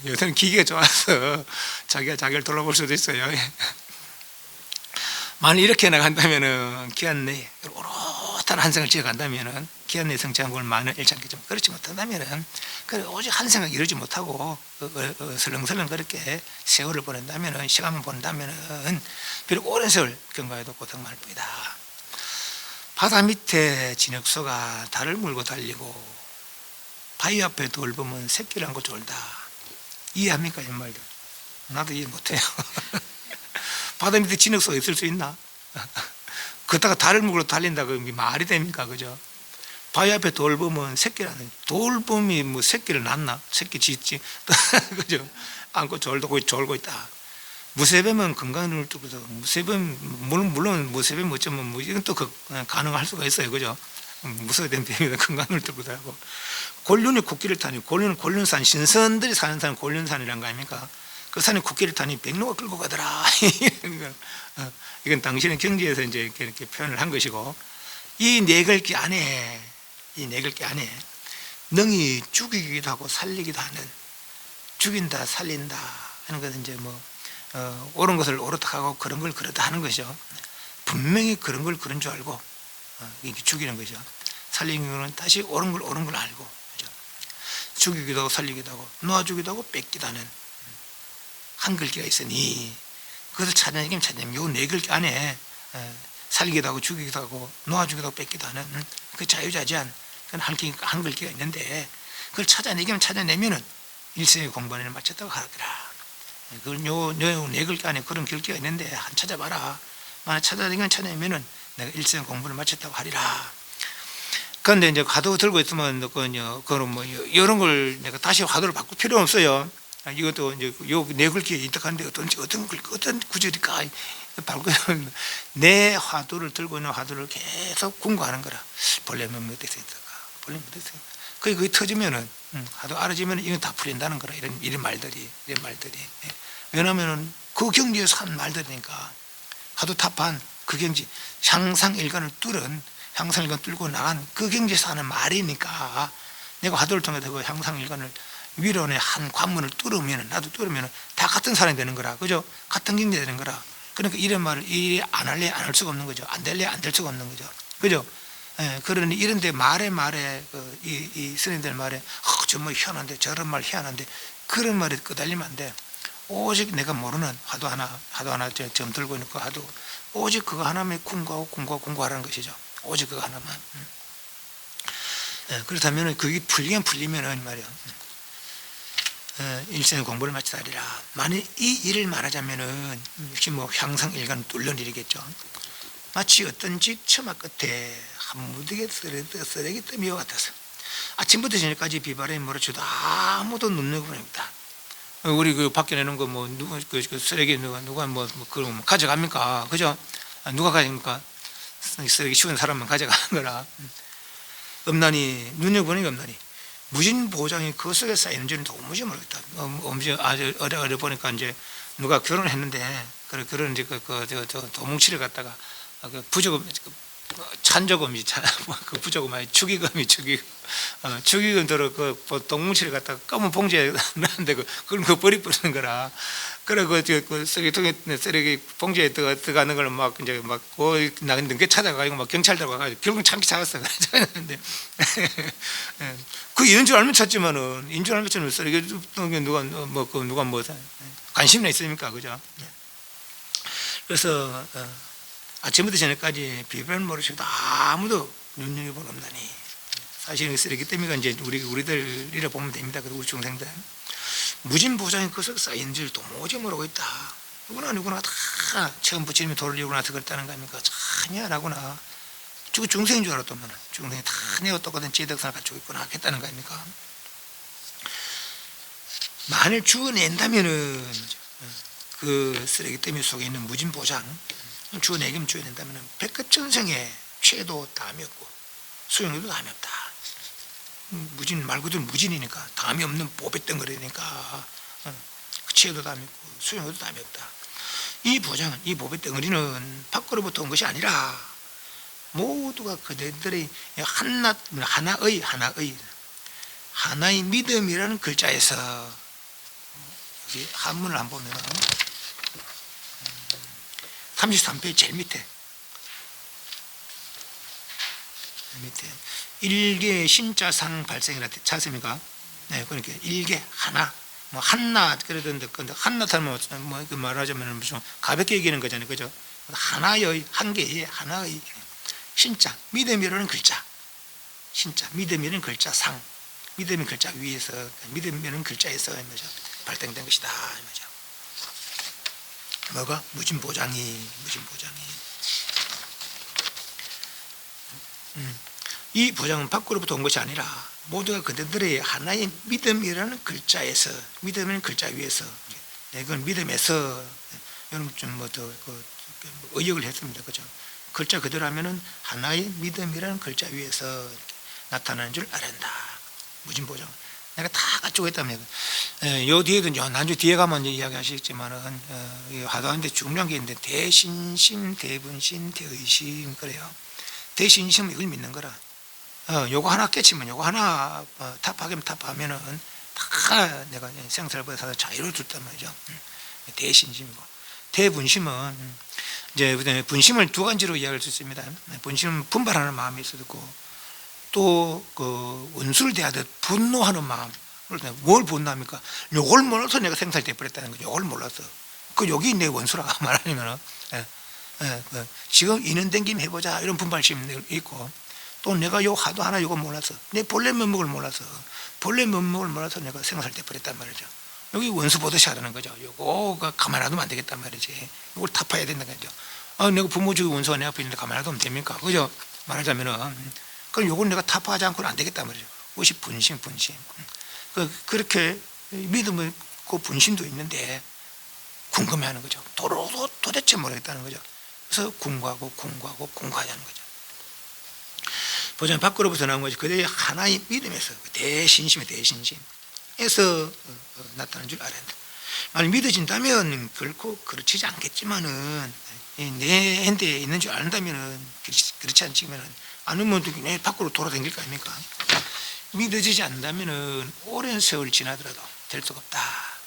요새는 기계가 좋아서 자기가 자기를 돌아볼 수도 있어요. 만약 이렇게 나간다면은 기한 내에 오롯한 한 생을 지어간다면은 기한 내에 성취한 걸 많은 잃지 않겠지만 그렇지 못한다면은 오직 한 생각 이루지 못하고 설렁설렁 그렇게 세월을 보낸다면은 시간만 보낸다면은 비록 오랜 세월 경과해도 고통만 할 뿐이다. 바다 밑에 진흙소가 달을 물고 달리고 바위 앞에 돌 보면 새끼를 안고 졸다. 이해합니까 이 말들? 나도 이해 못해요. 바다 밑에 진흙소가 있을 수 있나? 그러다가 달을 물고 달린다 그게 말이 됩니까? 그죠? 바위 앞에 돌 보면 새끼라는 돌봄이 뭐 새끼를 낳나? 새끼 짓지. 그죠? 안고 졸고 있다. 무쇠뱀은 건강을 뚫고서 무쇠뱀 물론 무쇠뱀 어쩌면 뭐 이건 또 가능할 수가 있어요. 그죠? 무쇠뱀 뱀이 건강을 뚫고도 하고 곤륜이 코끼리를 타니 곤륜산 신선들이 사는 산은 곤륜산이란 거 아닙니까? 그 산에 코끼리를 타니 백로가 끌고 가더라. 이건 당신의 경지에서 이제 이렇게 표현을 한 것이고 이 네 글귀 안에 능이 죽이기도 하고 살리기도 하는 죽인다 살린다 하는 것은 이제 뭐 옳은 것을 옳다 하고 그런 걸 그렇다 하는 것이죠. 분명히 그런 걸 그런 줄 알고 이렇게 죽이는 거죠. 살리는 것은 다시 옳은 걸 알고 그죠? 죽이기도 하고 살리기도 하고 놓아주기도 하고 뺏기도 하는 한 글귀가 있으니 그것을 찾아내기면 찾아내면 요 네 글 안에 살기도 하고 죽이기도 하고 놓아주기도 하고 뺏기도 하는 그 자유자재한 그런 한 글귀가 있는데 그걸 찾아내기면 찾아내면은 일생의 공부를 마쳤다고 하더라. 그걸 네 글귀 안에 그런 글귀가 있는데 한 찾아봐라. 만약 찾아내기만 찾아내면은 내가 일생 공부를 마쳤다고 하리라. 그런데 이제 화두 들고 있으면 그런 뭐 이런 걸 내가 다시 화두를 바꿀 필요 없어요. 이것도 이제 요 네 글귀에 있다는데 어떤 구절일까? 내 화두를 들고 있는 화두를 계속 궁구하는 거라. 본래는 어디서 있을까? 본래는 어디서 있을까? 그게 터지면은 화두 알아지면 이건 다 풀린다는 거라. 이런 말들이. 왜냐하면은 그 경지에서 한 말들이니까 화두 타판 그 경지 향상일관을 뚫고 나간 그 경지에서 하는 말이니까 내가 화두를 통해서 그 향상일관을 위론의 한 관문을 나도 뚫으면 다 같은 사람이 되는 거라. 그죠? 같은 경지 되는 거라. 그러니까 이런 말을 안 할래 안 할 수가 없는 거죠. 안 될래 안 될 수가 없는 거죠. 그죠? 그러니 이런데 말에 이 스님들 말에 저 뭐 희한한데 저런 말 희한한데 그런 말에 끄달리면 안 돼. 오직 내가 모르는 화두 하나 점 들고 있는 그 화두 오직 그거 하나만 궁구하라는 것이죠. 오직 그거 하나만. 그렇다면 그게 풀리면은 말이야. 일생의 공부를 마치다 하리라. 만약 이 일을 말하자면은 역시 뭐 향상일관 뚫는 일이겠죠. 마치 어떤 집 처마 끝에 한 무더기 쓰레기 더미와 같아서 아침부터 저녁까지 비바람이 몰아쳐도 아무도 눈여겨 보냅니다. 우리 그 밖에 내는 거 뭐 누가 그 쓰레기 누가 뭐 그럼 가져갑니까? 그죠? 누가 가져갑니까? 쓰레기 치우는 사람만 가져가는 거라. 없나니 눈여보니까 없나니 무진 보장이 그 속에 쌓이는지는 도무지 모르겠다. 아주 어려 보니까 이제 누가 결혼을 했는데 그런 이제 저 도뭉치를 갖다가 그 부조금 찬조금이 그 부조금 아니 축의금이 축의금 들어 그 동뭉치를 갖다가 검은 봉지에 넣는데 그걸 버리는 거라. 그래 그 쓰레기 봉지에 들어가는 걸 막 이제 막 나는게 찾아가지고 막 경찰 들어가가지고 결국 참기 잡았어. 그랬는데 그 있는 줄 알면 찾지만은 인줄 알면 찾으면 쓰레기 누가 뭐 관심이 있습니까, 그죠? 그래서 아침부터 저녁까지 비변 모르시고도 아무도 눈여겨볼 없나니 사실은 쓰레기 때문에 이제 우리들이라 보면 됩니다. 그리고 우리 중생들 무진 보장이 그 속에 쌓인 줄 도무지 모르고 있다. 누구나 다 처음 부처님이 돌을 이루고 나서 그랬다는 거 아닙니까? 전혀 안 하구나. 중생인 줄 알았더만 중생이 다 내가 똑같은 제덕상을 갖추고 있구나 했다는 거 아닙니까? 만일 주어낸다면은 그 쓰레기 때문에 속에 있는 무진 보장 주어내기면 주어낸다면은 백급천생에 취해도 다음이 없고 소용도 다음이 없다. 무진 말 그대로 무진이니까 다음이 없는 보배 덩어리니까 취해도 다음이 없고 소용도 다음이 없다. 이 보장은 이 보배 덩어리는 밖으로부터 온 것이 아니라 모두가 그들의 하나의 믿음이라는 글자에서 한문을 한번 보면 33페이지 제일 밑에 일개 신자상 발생이라 찾습니까? 네, 그러니까 일개 하나 뭐 한나 그러던데 근데 한나 하면 뭐 말하자면 무슨 가볍게 얘기하는 거잖아요, 그죠? 하나의 한 개의 하나의 신자 믿음이라는 글자 신자 믿음이라는 글자 상 믿음의 글자 위에서 믿음이라는 글자에서 발생된 것이다 이거죠. 뭐가 무진 보장이 이 보장은 밖으로부터 온 것이 아니라 모두가 그들의 하나의 믿음이라는 글자에서 믿음이라는 글자 위에서 이건 믿음에서 여러분 좀뭐더 의역을 했습니다, 그죠? 글자 그대로 하면은 하나의 믿음이라는 글자 위에서 나타나는 줄 알았다. 무진 보장. 내가 다 갖추고 있다면 요 뒤에도 나중에 뒤에 가면 이제 이야기하시겠지만은 하다하는데 중요한 게 있는데 대신심, 대분심, 대의심 그래요. 대신심은 이걸 믿는 거라. 요거 하나 깨치면 요거 하나 타파하면은 다 내가 생사로부터 자유를 줬단 말이죠. 대신심이고 대분심은 이제 분심을 두 가지로 이야기할 수 있습니다. 분심은 분발하는 마음이 있어도 있고 또 그 원수를 대하듯 분노하는 마음. 뭘 분노합니까? 요걸 몰라서 내가 생살돼 버렸다는 거죠. 요걸 몰라서 그 여기 내 원수라 말하면은 지금 인연된 김에 해보자 이런 분발심이 있고, 또 내가 요 하도 하나 요거 몰라서 내 본래 면목을 몰라서 내가 생각할 때 버렸단 말이죠. 여기 원수 보듯이 하라는 거죠. 요거가 가만 놔두면 안 되겠단 말이지. 이걸 타파해야 된다는 거죠. 내가 부모 주기 원수가 내 앞에 있는데 가만 놔두면 됩니까? 그죠? 말하자면은 그럼 요걸 내가 타파하지 않고는 안 되겠단 말이죠. 그것이 분심. 그렇게 믿음의 그 분심도 있는데 궁금해하는 거죠. 도대체 모르겠다는 거죠. 그래서 궁구하자는 거죠. 보자면 밖으로부터 나온 것이 그들의 하나의 믿음에서 대신심에서 나타나는 줄 알아야 한다. 만약 믿어진다면 결코 그렇지 않겠지만은 내 핸드에 있는 줄 안다면은 그렇지 않지만은 않으면 내 밖으로 돌아다닐 거 아닙니까? 믿어지지 않는다면은 오랜 세월이 지나더라도 될 수가 없다.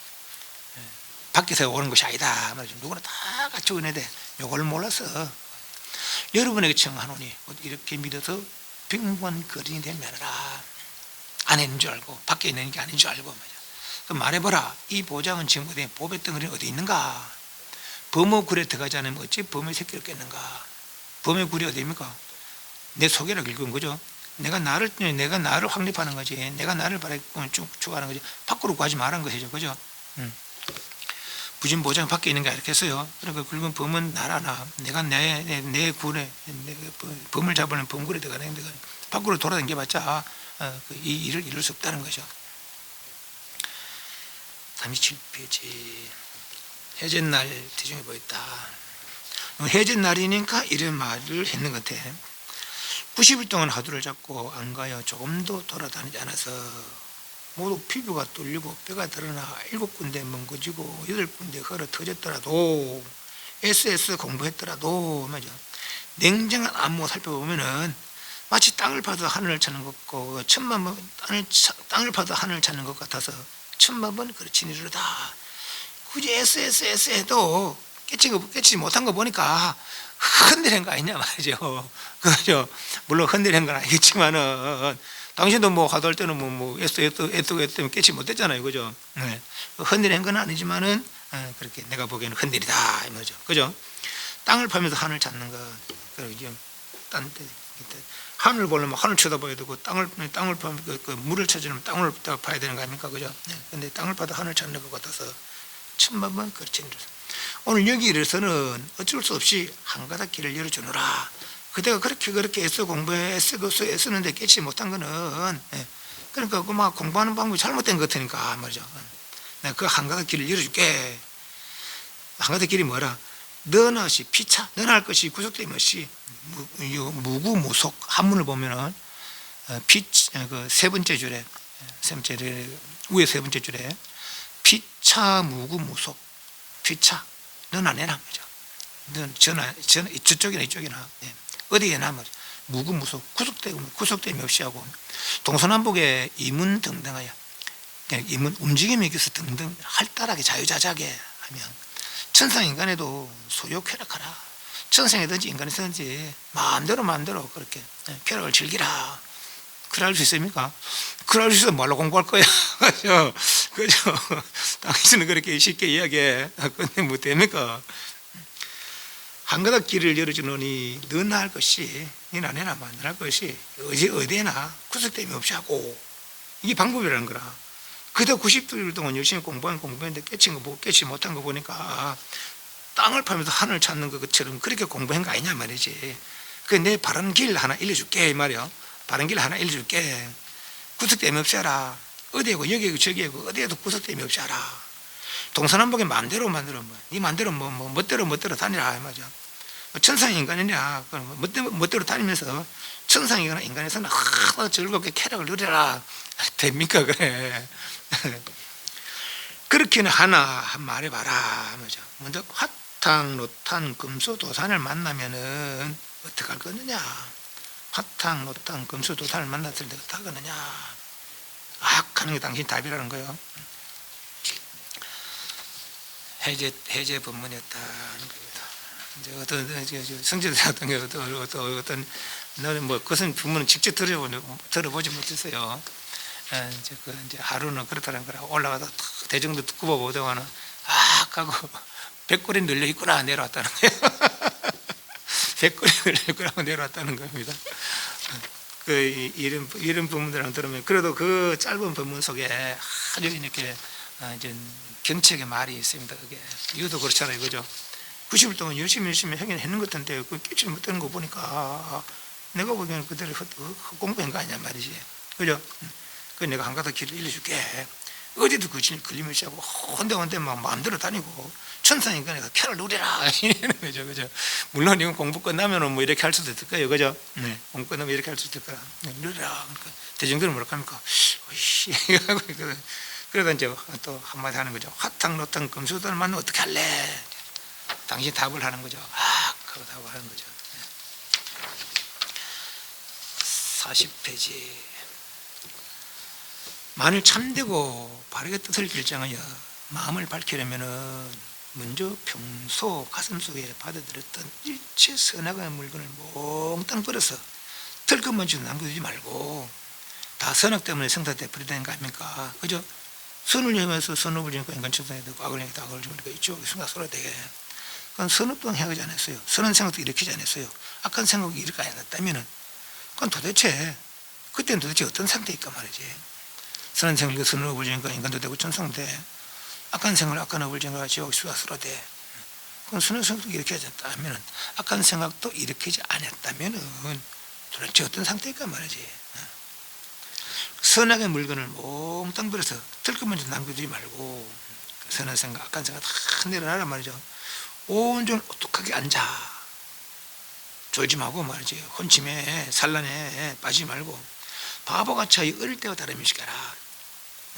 밖에서 오는 것이 아니다 말이죠. 누구나 다 같이 은혜돼 요걸 몰라서 여러분에게 청하노니 이렇게 믿어서 병관거린이 되면라. 안에 있는 줄 알고 밖에 있는 게 아닌 줄 알고 말이야. 그럼 말해보라. 이 보장은 지금 어디 보배 덩어리는 어디 있는가? 범의 굴에 들어가지 않으면 어찌 범의 새끼를 깼는가? 범의 굴이 어디입니까? 내 소개를 읽은 거죠. 내가 나를 확립하는 거지. 내가 나를 바라보면 추구하는 거지. 밖으로 구하지 말라는 것이죠. 그죠? 부진 보장 밖에 있는 게 이렇게 했어요. 그러니까 굵은 범은 나라나 내가 내 굴에 범을 잡으려면 범굴에 들어가는 데 밖으로 돌아다녀봤자 이 일을 이룰 수 없다는 거죠. 37페이지 해제날 대중해 보였다. 해제날이니까 이런 말을 했는 것 같아. 90일 동안 하두를 잡고 안 가요. 조금도 돌아다니지 않아서 모두 피부가 뚫리고 뼈가 드러나 7군데 멍거지고 8군데 헐어 터졌더라도 SS 공부했더라도 맞아. 냉정한 안목 살펴보면은 마치 땅을 파도 하늘을 찾는 것 같고 천만 번 땅을 파도 하늘을 찾는 것 같아서 천만 번 그렇지 이르다. 굳이 SS 해도 깨치지 못한 거 보니까 흔들린 거 아니냐 말이죠. 그죠? 물론 흔들린 건 아니겠지만은 당신도 뭐 하도할 때는 애쓰고 깨치 못했잖아요. 그죠? 네. 흔들린 건 아니지만은 그렇게 내가 보기에는 흔들이다 이거죠. 그죠? 땅을 파면서 하늘 찾는 거. 하늘 보려면 하늘 쳐다봐야 되고 땅을 파면 그 물을 찾으려면 땅을 파야 되는 거 아닙니까? 그죠? 근데 땅을 파도 하늘 찾는 것 같아서 천만 번 그렇지. 오늘 여기 이래서는 어쩔 수 없이 한 가닥 길을 열어주노라. 그대가 그렇게 애써 공부해 애쓰는데 깨치 못한 거는 그러니까 그 막 공부하는 방법이 잘못된 것 같으니까 말이죠. 내가 그 한 가닥 길을 열어줄게. 한 가닥 길이 뭐라? 너나 시 피차 너나 할 것이 구속됨 없이 무구무속. 한문을 보면은 그 세 번째 줄에 위에 세 번째 줄에 피차 무구무속. 피차 너나 내나 말이죠. 넌 저쪽이나 이쪽이나 어디에나 말이죠. 무구무속 구속됨이 없이 하고 동서남북에 이문등등하여 이문 움직임에 있어서 등등 활달하게 자유자재하게 하면 천상인간에도 소욕쾌락하라. 천상이든지 인간이든지 마음대로 그렇게 쾌락을 즐기라. 그럴 수 있습니까? 그럴 수 있으면 말로 공부할 거야. 그죠? 당신은 그렇게 쉽게 이야기해. 근데 뭐 됩니까? 한 가닥 길을 열어주노니 너나 할 것이 너나 내나 만나 할 것이 어디에나 구속됨이 없이 하고 이게 방법이라는 거라. 그다 90일 동안 열심히 공부했는데 깨치 못한 거 보니까 땅을 파면서 하늘을 찾는 것처럼 그렇게 공부한 거 아니냐 말이지. 그 내 바른 길 하나 알려줄게 이 말이야. 바른 길 하나 알려줄게. 구속됨이 없이 하라. 어디에고 여기에고 저기에고 어디에도 구속됨이 없이 하라. 동서남북에 마음대로 네 마음대로 멋대로 다니라 맞아. 천상 인간이냐 멋대로 다니면서 천상 인간에서는 즐겁게 쾌락을 누려라. 됩니까 그래? 그렇게는 하나 말해봐라 맞아. 먼저 화탕, 노탄, 금수, 도산을 만나면은 어떻게 할 거느냐? 화탕, 노탄, 금수, 도산을 만났을 때 어떻게 하느냐? 하는 게 당신 답이라는 거예요. 해제 법문이었다는 겁니다. 이제 어떤 성지대 같은 경우 어떤 나는 뭐 그것은 법문은 직접 들어보지 못했어요. 이제 하루는 그렇다는 거라 올라가서 대중도 굽어보더만은 하고 백골이 늘려 있구나 내려왔다는 거예요. 백골이 늘려 있구나 하고 내려왔다는 겁니다. 이런 부분들을 들으면 그래도 그 짧은 본문 속에 아주 이렇게 이제 경책의 말이 있습니다. 그게 이것도 그렇잖아요, 그죠? 90일 동안 열심히 하긴 했는 것 같은데 그 끼치를 못하는 거 보니까 내가 보기에는 그대로 공부한 거 아니냐 말이지, 그죠? 그 내가 한 가닥 길을 일러줄게. 어디도 그 진을 걸리면서 하고 혼대혼대 막 마음대로 다니고 천사니까 내가 쾌를 누리라 이러는 거죠, 그죠? 물론 이건 공부 끝나면은 뭐 이렇게 할 수도 있을 거예요, 그죠? 네, 공부 끝나면 이렇게 할 수도 있을 거라. 누리라. 그러니까 대중들은 뭐라 합니까? 어이씨 하고 있거든. 그러다 이제 또 한마디 하는 거죠. 화탕노탕 금수들 만나면 어떻게 할래? 당신 답을 하는 거죠. 그거 답을 하는 거죠. 40페이지. 만일 참되고 바르게 뜻을 결정하여 마음을 밝히려면은 먼저 평소 가슴속에 받아들였던 일체 선악의 물건을 몽땅 버려서 털끝먼지 남겨두지 말고, 다 선악 때문에 생산돼 버리다는 거 아닙니까? 그죠? 선을 향해서 선업을 지니까 인간 천상에 되고 악을 향해서 악을 지니까 이쪽 생각소라 되게. 그건 선업 또한 행하지 않았어요. 선한 생각도 일으키지 않았어요. 악한 생각이 일으키지 않았다면은 그건 도대체 그때는 도대체 어떤 상태일까 말이지. 선한 생각이 선업을 지니까 인간도 되고 천상도 돼. 악한 생각을 악한 업을 지니까 지옥 수가소라 돼. 그건 선한 생각도 일으키지 않았다면은, 악한 생각도 일으키지 않았다면은 도대체 어떤 상태일까 말이지. 선악의 물건을 몽땅 버려서 털끝먼지 남겨두지 말고, 선한 생각, 악한 생각 다 내려놔라 말이죠. 온종일 오똑하게 앉아. 졸지 말고 말이지. 혼침에 산란에 빠지지 말고 바보같이 하여 어릴 때와 다름이 시켜라.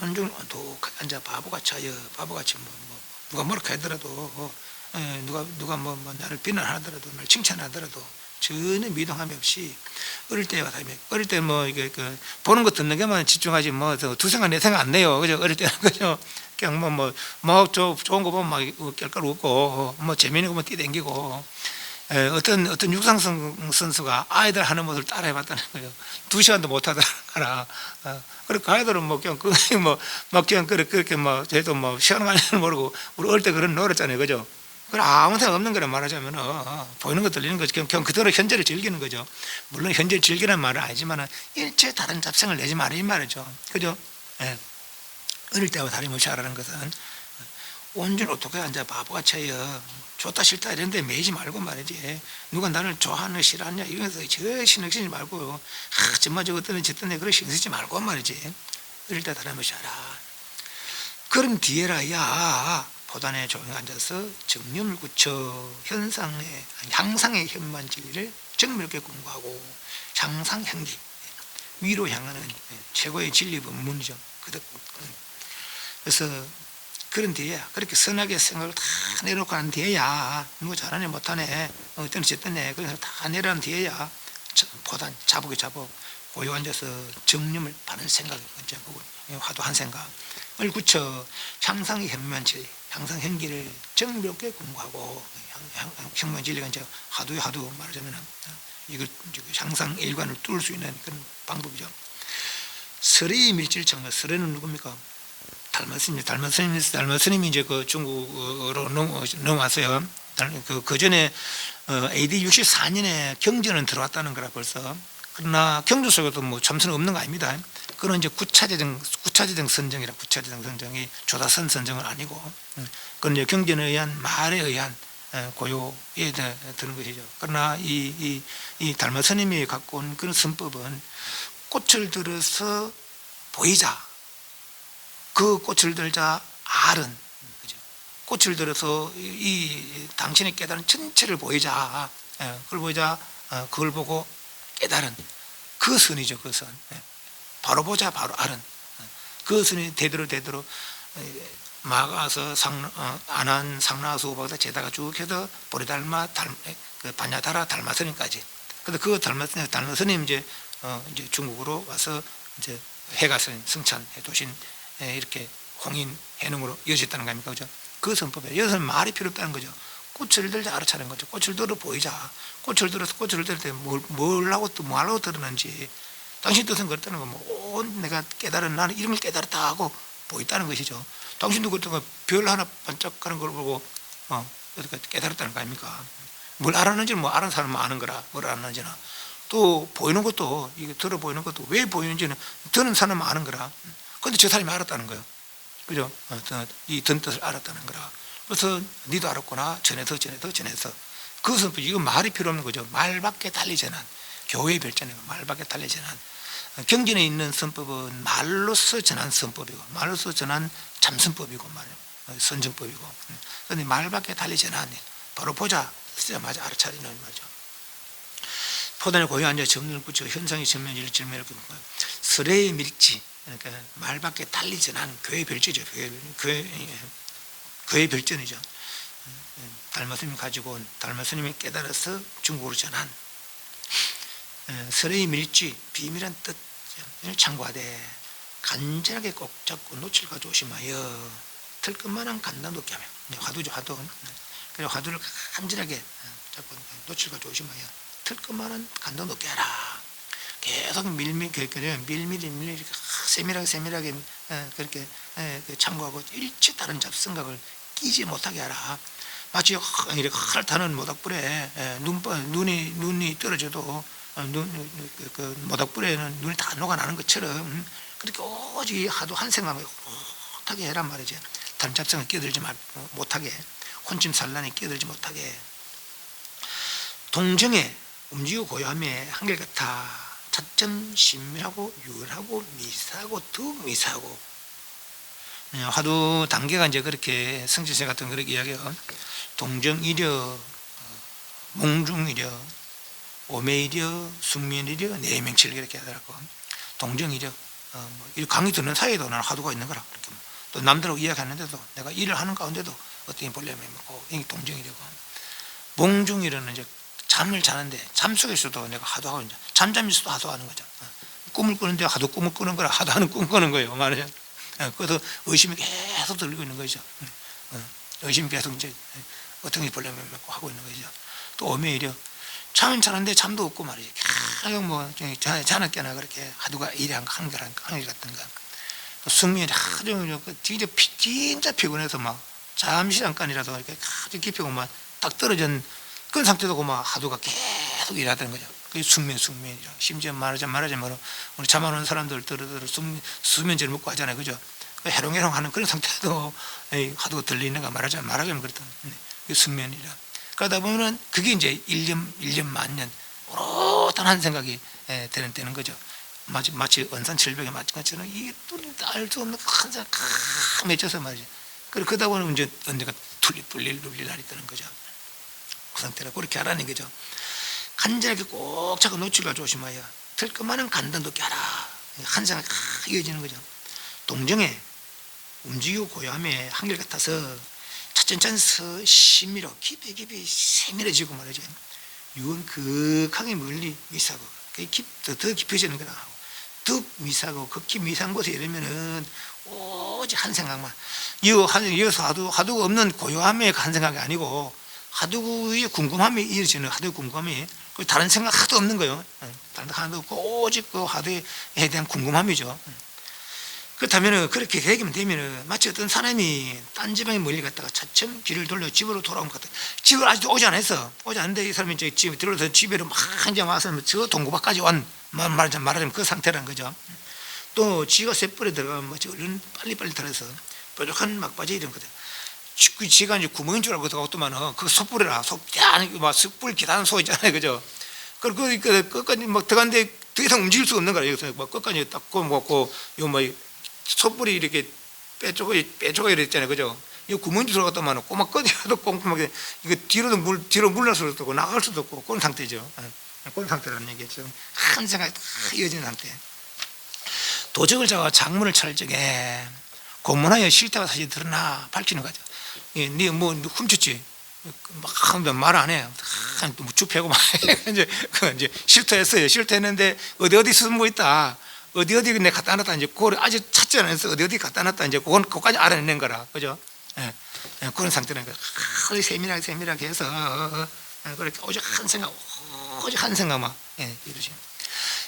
온종일 오똑하게 앉아 바보같이 하여, 바보같이 누가 뭐라 하더라도, 누가 나를 비난하더라도, 나를 칭찬하더라도 전혀 미동함이 없이 어릴 때와 다름이. 어릴 때 이게 보는 거 듣는 게만 집중하지 두 생각 내 생각 안 내요, 그죠? 어릴 때는 그죠? 그냥 좋은 거 보면 막 깰깔 웃고 재미있는 거만 뛰댕기고. 어떤 육상 선수가 아이들 하는 모습을 따라 해봤다는 거예요. 2시간도 못 하더라. 그러니까 아이들은 그냥 그렇게 쟤도 시간 가는 모르고, 우리 어릴 때 그런 놀았잖아요, 그죠? 그래, 아무 생각 없는 거라 말하자면 보이는 거 들리는 거죠. 그냥 그대로 현재를 즐기는 거죠. 물론 현재를 즐기라는 말은 아니지만 일체 다른 잡생을 내지 말이 말이죠, 그죠? 예. 어릴 때와 다름없이 하라는 것은 온전히 어떻게 앉아 바보같이 하여 좋다 싫다 이런 데 매이지 말고 말이지. 누가 나를 좋아하느냐 싫어하느냐 이러면서 저 신경 쓰지 말고, 정말 저거 어떤 애 그런 신경 쓰지 말고 말이지. 어릴 때 다름없이 하라. 그런 뒤에라야 보단에 조용히 앉아서 정념을 굳혀 향상의 현만 진리를 정밀하게 공부하고, 향상향기, 위로 향하는 최고의 진리 법문이죠. 그래서 그런 뒤에야, 그렇게 선하게 생각을 다 내놓고 난 뒤에야, 누가 잘하네 못하네 어떤 어쨌든 그래서 다 내려간 뒤에야 보단 자복이 자복, 고요 앉아서 정념을 바른 생각을 먼저 보고, 화두한 생각을 굳혀 향상의 현면진리, 향상현기를 정밀하게 공부하고, 현면진리가 이제 화두의 화두 말하자면 이걸 향상 일관을 뚫을 수 있는 그런 방법이죠. 설의 밀질 청각. 설의는 누굽니까? 달마스님이 이제 그 중국으로 넘어왔어요. 그 전에 AD 64년에 경전은 들어왔다는 거라 벌써. 그러나 경전 속에도 참선은 없는 거 아닙니다. 그건 이제 구차재정 선정이라, 구차재정 선정이 조다선 선정은 아니고, 그건 이제 경전에 의한 말에 의한 고요에 드는 것이죠. 그러나 이 달마스님이 갖고 온 그런 선법은 꽃을 들어서 보이자, 그 꽃을 들자 알은, 그죠? 꽃을 들어서 이 당신의 깨달은 전체를 보이자, 그걸 보이자, 그걸 보고 깨달은 그 선이죠, 그 선. 바로 보자, 바로 알은 그 선이 대대로 마가서 안한 상나수보다 제다가 쭉 해서 보리달마 반야다라 달마스님까지. 근데 그 달마스님 이제 중국으로 와서 이제 해가선 승찬 도신 이렇게 홍인 해능으로 이어졌다는 거 아닙니까, 그죠? 그 선법에 여기서는 말이 필요 없다는 거죠. 꽃을 들자 알아차는 거죠. 꽃을 들어 보이자. 꽃을 들을 때 뭘 하고 또 뭐 하려고 들었는지, 당신 뜻은 그렇다는 거. 내가 깨달은, 나는 이름을 깨달았다 하고 보였다는 것이죠. 당신도 그렇다고 별 하나 반짝하는 걸 보고 그러니까 깨달았다는 거 아닙니까? 뭘 알았는지는 뭐 아는 사람은 아는 거라, 뭘 알았는지는. 또 보이는 것도, 이게 들어 보이는 것도 왜 보이는지는 듣는 사람은 아는 거라. 근데 저 사람이 알았다는 거예요. 그죠? 이 든 뜻을 알았다는 거라. 그래서 니도 알았구나. 전해서. 그것은 이건 말이 필요 없는 거죠. 말밖에 달리지 않은 교회의 별자는 말밖에 달리지 않은 경전에 있는 선법은 말로서 전한 선법이고 말로서 전한 참선법이고 선정법이고. 그런데 말밖에 달리지 않은 바로 보자 쓰자마자 알아차리는 말이죠. 포단에 고요 앉아 점을 붙여 현상이 전면 일질면 이렇게 설의 밀지, 그러니까 말밖에 달리지 않은 교회 별지죠. 교회 별전이죠. 달마스님이 가지고 온 달마스님이 깨달아서 중국으로 전한 설의 밀지 비밀한 뜻 참고하되 간절하게 꼭 잡고 놓칠까 조심하여 틀 것만한 간단도 없게 하며 화두죠. 화두. 그래서 화두를 간절하게 잡고 놓칠까 조심하여 틀 것만한 간단도 없게 하라. 계속 밀밀히 세밀하게 그렇게 참고하고 일체 다른 잡생각을 끼지 못하게 하라. 마치 이렇게 타는 모닥불에 눈이 떨어져도 그 모닥불에는 눈이 다 녹아나는 것처럼 그렇게 오직 하도 한 생각만 못하게 해란 말이죠. 다른 잡생을 끼어들지 못하게, 혼침산란에 끼어들지 못하게. 동정에 움직이고 고요함에 한결같아 차츰 신밀하고 유일하고 미사하고 더욱 미사하고. 화두 단계가 이제 그렇게 성지세 같은 그렇게 이야기해요. 동정이려, 몽중이려, 오매이려, 숙면이려, 내명칠려 이렇게 하더라고. 동정이려, 강의 듣는 사이에도 나는 화두가 있는 거라. 또 남들하고 이야기하는데도 내가 일을 하는 가운데도 어떤 볼렘이 있고 이게 동정이려고. 몽중이려는 이제 잠을 자는데 잠 속에서도 내가 하도하고 이제 잠잠 있어도 하도하는 거죠. 꿈을 꾸는데 하도 꿈을 꾸는 거라 하도하는 꿈 꾸는 거예요. 말하자면. 그래서 의심이 계속 들리고 있는 거죠. 의심이 계속 이제 어떤 게 볼렘이 있고 하고 있는 거죠. 또 오매이려 잠은 자는데 잠도 없고 말이죠. 계속 뭐 자나 깨나 그렇게 하도가 일한 한결 같은가. 숙면이 아주 진짜 피곤해서 막 잠시 잠깐이라도 이렇게 아주 깊이고 막 딱 떨어진 그런 상태도 막 하도가 계속 일하다는 거죠. 그게 숙면이죠. 심지어 말하자면 우리 잠안 사람들 수면제를 먹고 하잖아요. 그죠? 해롱해롱 하는 그런 상태도 하도가 들리는 거 말하자면 그렇다. 그게 숙면이라. 그러다 보면은 그게 이제 1년 만년 오롯한 한 생각이 되는 거죠. 마치 언산 절벽에 맞은 것처럼 이게 뚫린 알 수 없는 한 생각 맺혀서 말이죠. 그러다 보면 이제 언제가 눌릴 날이 뜨는 거죠. 그 상태라 그렇게 하라는 거죠. 간절하게 꼭 잡고 놓칠까 조심하여 틀 것만은 간단도 깨라. 한 생각 이어지는 거죠. 동정에 움직이고 고요함에 한결같아서 차츰차츰 심미로 깊이 세밀해지고 말이죠. 유언 극하게 멀리 미사고 더 깊어지는 거라 하고 더 미사고 극히 미사한 곳에 이르면은 오직 한 생각만 여기서 하두가 없는 고요함의 한 생각이 아니고 하두의 궁금함이 이어지는 하두의 궁금함이 다른 생각 하나도 없는 거예요. 다른 생각 하나도 없고 오직 그 하두에 대한 궁금함이죠. 그렇다면 그렇게 되면 마치 어떤 사람이 딴 지방에 멀리 갔다가 차츰 길을 돌려 집으로 돌아온 것 같아요. 집을 아직도 오지 않았는데 이 사람이 이제 집에 들어서 집에로 막 한 장 와서 저 동구박까지 말하자면 그 상태라는 거죠. 또 지가 쇳불에 들어가면 얼른 빨리 들어서 뾰족한 막바지 이런 거죠. 그 지가 이제 구멍인 줄 알고 들어갔더만은 그 솥불이라 숯불 기다는 소 있잖아요. 그죠? 그리고 끝까지 막 들어갔는데 더 이상 움직일 수 없는 거라. 여기서 막 끝까지 딱 꼽고 솥불이 이렇게 빼쪽이 이랬잖아요. 그죠? 이 구멍이 들어갔다만 꼬막 꺼져도 꼼꼼하게 이거 뒤로 물러설 수도 없고 나갈 수도 없고 그런 상태죠. 그런 상태라는 얘기죠. 한 생각이 다 이어지는 상태. 도적을 잡아 장문을 찰 적에 고문하여 싫다가 사실 드러나 밝히는 거죠. 네 뭐 훔쳤지? 막 말 안 해. 주패고 막 이제 싫다했어요. 싫다했는데 어디 숨고 있다. 어디 내 갖다 놨다 이제 그걸 아직 찾지 않아서 어디 갖다 놨다 이제 그거까지 알아내는 거라. 그죠? 그런 상태라는 거야. 세밀하게 해서 그렇게 오직 한 생각만 이러시.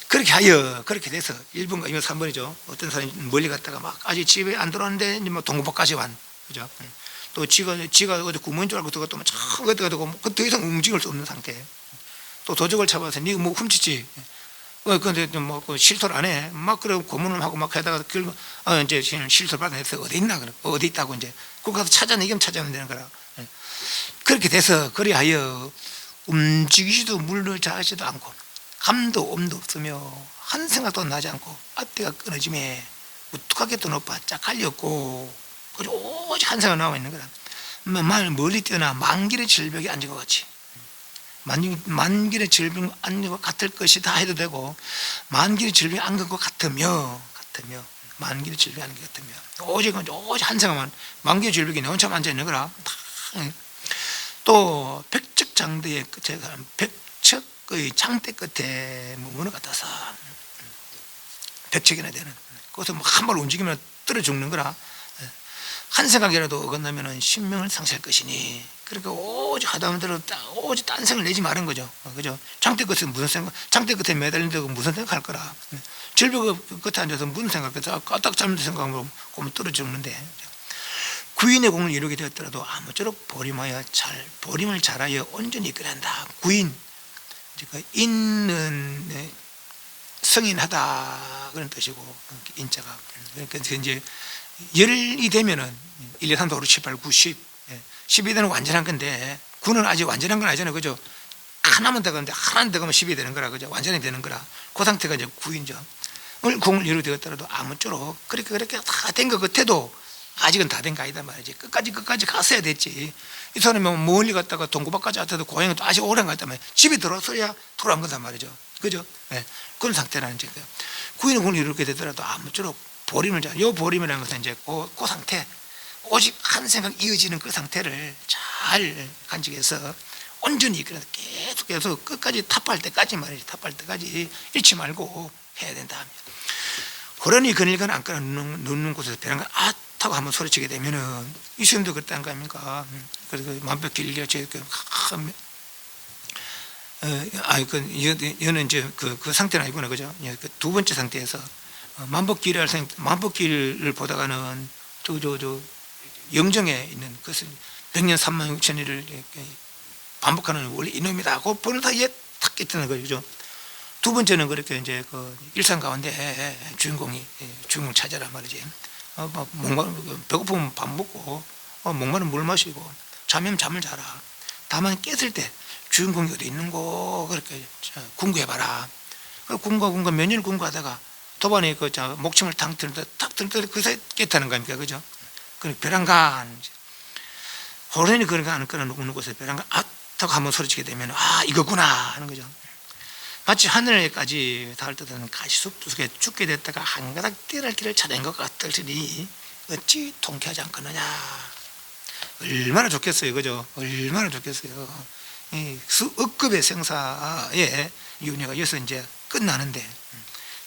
그렇게 돼서 1번과 2번 3번이죠. 어떤 사람이 멀리 갔다가 막 아직 집에 안 들어왔는데 뭐 동구박까지 완. 그죠? 또 지가 어디 구멍인 줄 알고 들어갔더만 참 어디가 되고 더 이상 움직일 수 없는 상태. 또 도적을 잡아서 네가 뭐 훔치지. 근데 뭐그 실토를 안 해. 막 그래 고문을 하고 막 하다가 결국 이제 실토를 받아내서 어디 있나 그래. 어디 있다고 이제 그거 가서 찾아내기면 찾아내면 되는 거라. 그렇게 돼서 그리하여 움직이지도 물러자지도 않고 감도 엄도 없으며 한 생각도 나지 않고 앞뒤가 끊어지며 우뚝하게 또 높아 쫙 갈렸고 그리고 오직 한 생각 남아 있는 거라. 멀리 뛰어나 만길의 절벽에 앉은 것 같이. 만길의 절벽 앉은 것 같을 것이다 해도 되고 만길의 절벽에 앉은 것 같으며 만길의 절벽에 앉은 것 같으며 오직 한 생각만 만길의 절벽에 내 혼자 앉아 있는 거라. 또 백척장대의 끝에 백척의 장대 끝에 무너 같아서 백척이나 되는 거기서 한 발 움직이면 떨어 죽는 거라. 한 생각이라도 어긋나면 신명을 상실할 것이니 그러니까 오직 하다못해도 오직 딴 생각을 내지 말은 거죠. 그죠? 장대 끝에 무슨 생각, 장대 끝에 매달린다고 무슨 생각할 거라. 절벽 끝에 앉아서 무슨 생각해서 까딱 잘못된 생각으로 보면 떨어 죽는데 구인의 공을 이루게 되었더라도 아무쪼록 보림을 잘하여 온전히 이끌어낸다. 구인, 인은 성인하다 그런 뜻이고 인자가 그러니까 이제 열이 되면은 1, 2, 3, 4, 5, 6, 7, 8, 9, 10 10이 되는 완전한 건데 9는 아직 완전한 건 아니잖아요. 그죠? 하나만 더 가는데 하나만 더 가면 10이 되는 거라. 그죠? 완전히 되는 거라. 그 상태가 이제 9인죠. 공을 이루게 되었더라도 아무쪼록 그렇게 다 된 것 같아도 아직은 다 된 거 아니다 말이지. 끝까지 갔어야 됐지. 이 사람이 멀리 갔다가 동구박까지 왔다도 고향에 또 아직 오래 갔단 말이야. 집에 들어왔어야 돌아온 거단 말이죠. 그죠? 네. 그런 상태라는 거죠. 구인의 공을 이루게 되더라도 아무쪼록 보림을 잘, 요 보림이라는 것은 이제 그 상태, 오직 한 생각 이어지는 그 상태를 잘 간직해서 온전히 계속해서 끝까지 탑할 때까지 말이지. 탑할 때까지 잃지 말고 해야 된다. 그러니 그늘간 안가나 눕는 곳에서 벼랑간 아타고 한번 소리치게 되면은 이 스님도 그랬다는 거 아닙니까? 그래서 만벽 길게 얘는 이제 그 상태는 아니구나. 그죠? 그 두 번째 상태에서 만법길을 보다가는 저 영정에 있는 그것을 100년 3만 6천일을 반복하는 원래 이놈이다. 그 보는 사이에 탁 깨뜨는 거죠. 두 번째는 그렇게 이제 그 일상 가운데 주인공 찾아라 말이지. 배고프면 밥 먹고 목마르면 물 마시고 잠이면 잠을 자라. 다만 깼을 때 주인공이 어디 있는 거 그렇게 궁구해봐라. 궁구 몇 년을 궁구하다가 도반에 목침을 탁 들다 그새 깼다는 겁니까? 그죠? 그 벼랑간 호련히 그런 끊어놓는 곳에 벼랑간 아타고 한번 소리치게 되면 이거구나 하는 거죠. 마치 하늘에까지 닿을 듯한 가시숲 속에 죽게 됐다가 한 가닥 뛰어날 길을 찾아낸 것 같으니 어찌 통쾌하지 않겠느냐. 얼마나 좋겠어요. 그죠? 얼마나 좋겠어요. 수억급의 생사의 윤회가 여기서 이제 끝나는데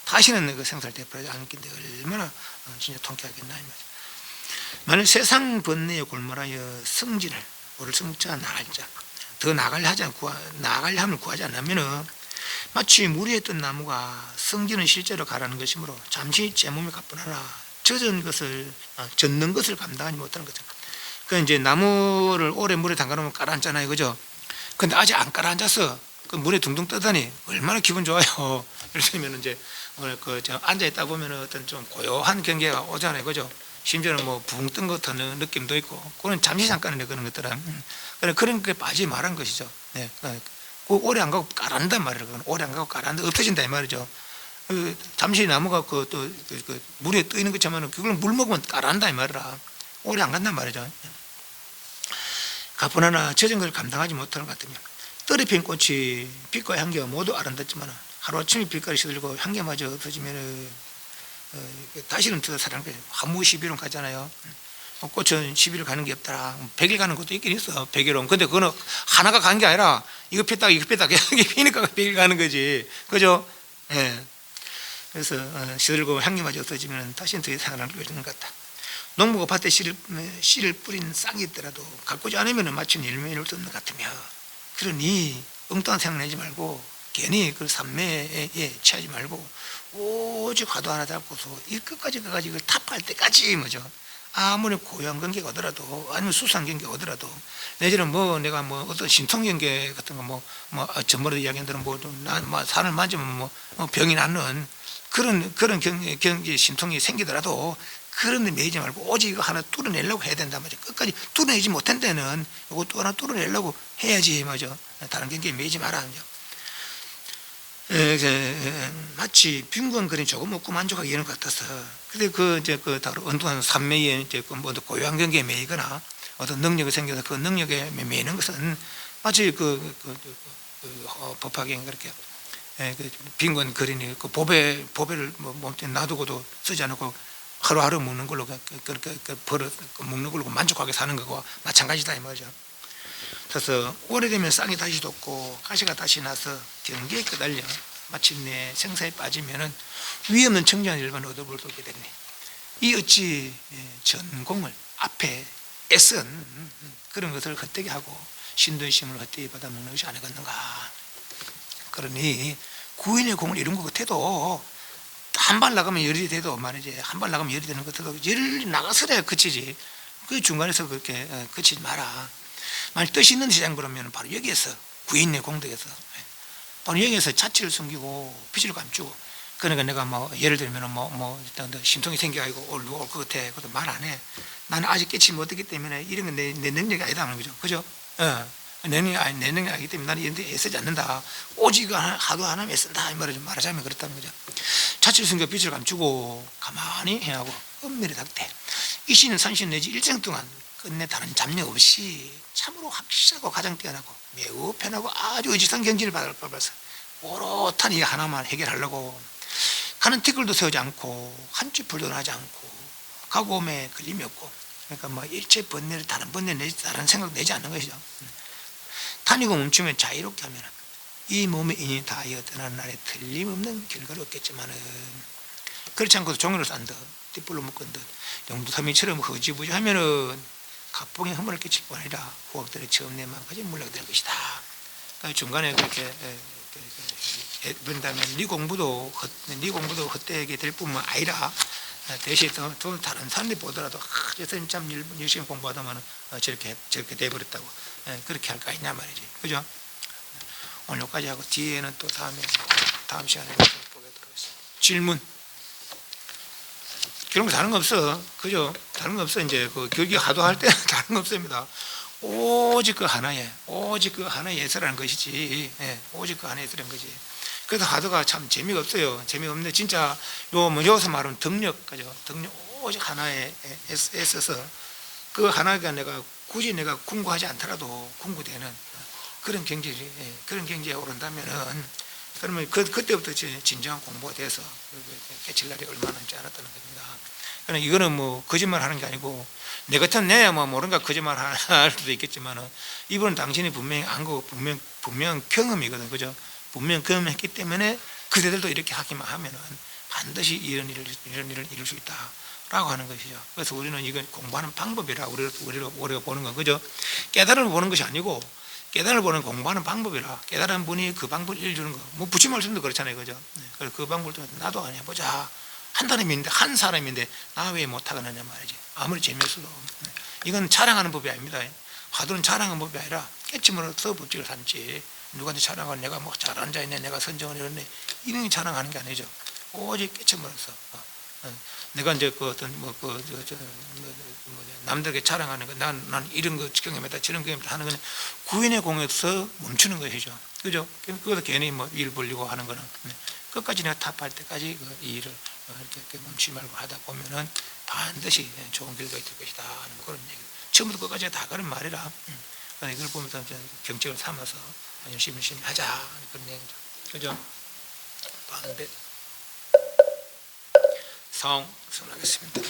다시는 그 생사를 되풀이하지 않겠는데 얼마나 진짜 통쾌하겠나 이 말이죠. 만일 세상 번뇌에 골몰하여 성질을 오를 성자 나갈 자 더 나갈 함을 구하지 않으면은 마치 물에 뜬 나무가 성질은 실제로 가라는 것이므로 잠시 제 몸에 가뿐하나 젖는 것을 감당하지 못하는 거죠. 그 이제 나무를 오래 물에 담가놓으면 가라앉잖아요. 그죠? 근데 아직 안 가라앉아서 그 물에 둥둥 떠다니 얼마나 기분 좋아요. 예를 들면 이제 앉아 있다 보면 어떤 좀 고요한 경계가 오잖아요. 그죠? 심지어는 뭐 붕 뜬 것 같은 느낌도 있고, 그건 잠시 잠깐인데 그런 것들은 그런 게 빠지지 말한 것이죠. 네. 오래 안 가고 가라앉단 말이에요. 그건 오래 안 가고 가라앉아 없어진다 이 말이죠. 잠시 나무가 물에 떠 있는 것처럼 그걸 물 먹으면 가라앉다 이 말이라 오래 안 간단 말이죠. 가뿐하나 젖은 걸 감당하지 못하는 것 같으면 떨이 핀 꽃이 빛과 향기가 모두 아름답지만 하루아침에 빛깔이 시들고 향기마저 없어지면 다시는 더 사랑하는 거예요. 한무 11원 가잖아요. 꽃은 11일 가는 게 없더라. 100일 가는 것도 있긴 있어. 100일은. 근데 그거는 하나가 가는 게 아니라 이거 폈다가 이거 폈다가 이게 피니까 100일 가는 거지. 그죠? 예. 그래서 시들고 향기마저 없어지면 다시는 더 이상 사랑하는 게 없는 것 같다. 농부가 밭에 씨를 뿌린 싹이 있더라도 가꾸지 않으면 마침 일면일 수 없는 것 같으며, 그러니 엉뚱한 생각 내지 말고 괜히 그 삼매에 취하지 말고 오직 화두 하나 잡고서 이 끝까지 가가지고 탑할 때까지 뭐죠? 아무리 고유한 관계가 오더라도 아니면 수상 관계가 오더라도 내지는 뭐 내가 뭐 어떤 신통 관계 같은 거 뭐 전번에 이야기한 대로 뭐 산을 만지면 뭐 병이 낫는 그런 경계 신통이 생기더라도 그런 데 매이지 말고 오직 이거 하나 뚫어내려고 해야 된다 말이죠. 끝까지 뚫어내지 못한 데는 이거 또 하나 뚫어내려고 해야지 말이죠. 다른 경계에 매이지 마라. 마치 빈곤 그림 조금 먹고 만족하기 이런 것 같아서. 근데 그 다른 어떤 산매에 이제 뭐 고유한 경계에 매이거나 어떤 능력이 생겨서 그 능력에 매이는 것은 마치 법화경 그렇게 빈곤 그림이 그 보배를 몸뚱이 놔두고도 쓰지 않고 하루하루 먹는 걸로 그렇게 버릇 먹는 걸로 만족하게 사는 거고 마찬가지다 이 말이죠. 그래서 오래되면 쌍이 다시 돋고 가시가 다시 나서 경계에 끄달려 마침내 생사에 빠지면은 위없는 청정한 일반 얻어볼 수 없게 되네. 이 어찌 전공을 앞에 애쓴 그런 것을 헛되게 하고 신도의 힘을 헛되이 받아 먹는 것이 아니겠는가. 그러니 구인의 공을 이룬 것 같아도 한 발 나가면 열이 돼도 말이지, 한 발 나가면 열이 되는 것 같아도 열이 나가서야 그치지. 그 중간에서 그렇게 그치지 마라. 만약 뜻이 있는 시장 그러면 바로 여기에서 구인의 공덕에서 바로 여기에서 자취를 숨기고 빛을 감추고. 그러니까 내가 뭐 예를 들면 심통이 생겨가지고 올 것 같아. 그것도 말 안 해. 나는 아직 깨치 못했기 때문에 이런 건 내 능력이 아니다 하는 거죠. 그죠? 내 능력이 아니기 때문에 나는 이런 데 애쓰지 않는다. 오직 하도 하나면 애쓴다 이 말을 좀 말하자면 그렇다는 거죠. 자취를 숨겨 빛을 감추고 가만히 해하고 은밀히 닥대 이씨는 산신 내지 일생 동안 끝내 다른 잡념 없이 참으로 확실하고 가장 뛰어나고 매우 편하고 아주 의지상 경지를 받아서 오롯한 이 하나만 해결하려고 가는 티끌도 세우지 않고 한치 불도 나지 않고 가고 오매 걸림이 없고, 그러니까 뭐 일체 번뇌를 다른 번뇌 내지 다른 생각 내지 않는 것이죠. 다니고 멈추면 자유롭게 하면 이 몸의 인이 다하여 떠나는 날에 틀림없는 결과를 얻겠지만은 그렇지 않고도 종이로 싼 듯 띠뿔로 묶은 듯 영두삼이처럼 허지부지 하면은 갑봉에 허물을 끼칠 뿐 아니라 후학들의 처음 내만까지 물러들 것이다. 그러니까 중간에 그렇게 본다면 네 공부도 헛되게 될 뿐만 아니라 대신 또 다른 사람들이 보더라도 저 선생님 참 열심히 공부하다만 저렇게 돼버렸다고 그렇게 할 거 아니냐 말이지. 그죠? 오늘 여기까지 하고 뒤에는 또 다음 시간에 보도록 하겠습니다. 질문. 그런 거 다른 거 없어. 그죠? 다른 거 없어. 이제 그 교기 하도 할 때는 다른 거 없습니다. 오직 그 하나에 예서라는 것이지. 오직 그 하나에 예서라는 것이. 그래서 하도가 참 재미가 없어요. 재미없는데 진짜 여기서 말하면 덕력, 그죠? 덕력 오직 하나에 애써서 그 하나가 굳이 내가 궁구하지 않더라도 궁구되는 그런 경지에 오른다면은 그러면 그때부터 진정한 공부가 돼서 깨칠 날이 얼마 남지 않았다는 겁니다. 그러니까 이거는 뭐 거짓말 하는 게 아니고 내 같은 내야 뭐 모른가 거짓말 할 수도 있겠지만은 이번은 당신이 분명히 안 거고 분명 경험이거든, 그죠? 분명 경험했기 때문에 그대들도 이렇게 하기만 하면은 반드시 이런 일을 이룰 수 있다라고 하는 것이죠. 그래서 우리는 이건 공부하는 방법이라 우리가 보는 건, 그죠? 깨달음을 보는 것이 아니고 깨달음을 보는 공부하는 방법이라 깨달은 분이 그 방법을 일주는 거. 뭐 붙임 말씀도 그렇잖아요, 그죠? 그래서 그 방법을 통해서 나도 안 해보자. 한 사람인데 나 왜 못하겠느냐 말이지. 아무리 재미없어도 이건 자랑하는 법이 아닙니다. 화두는 자랑하는 법이 아니라 깨침으로써 법칙을 삼지. 누구한테 자랑하는 내가 뭐 잘하는 자있네, 내가 선정을 이랬네, 이런 게 자랑하는 게 아니죠. 오직 깨침으로써 내가 이제 남들에게 자랑하는 거, 난 이런 거 경험했다, 저런 경험했다 하는 건 구인의 공에서 멈추는 것이죠. 그죠? 그것도 괜히 뭐 일 벌리고 하는 거는 끝까지 내가 탑할 때까지 이 일을 이렇게 멈추지 말고 하다 보면은 반드시 좋은 결과가 될 것이다 하는 그런 얘기. 처음부터 끝까지 다 그런 말이라. 이걸 보면서 경책을 삼아서 열심히 하자 그런 얘기죠. 그죠? 반대 성하겠습니다.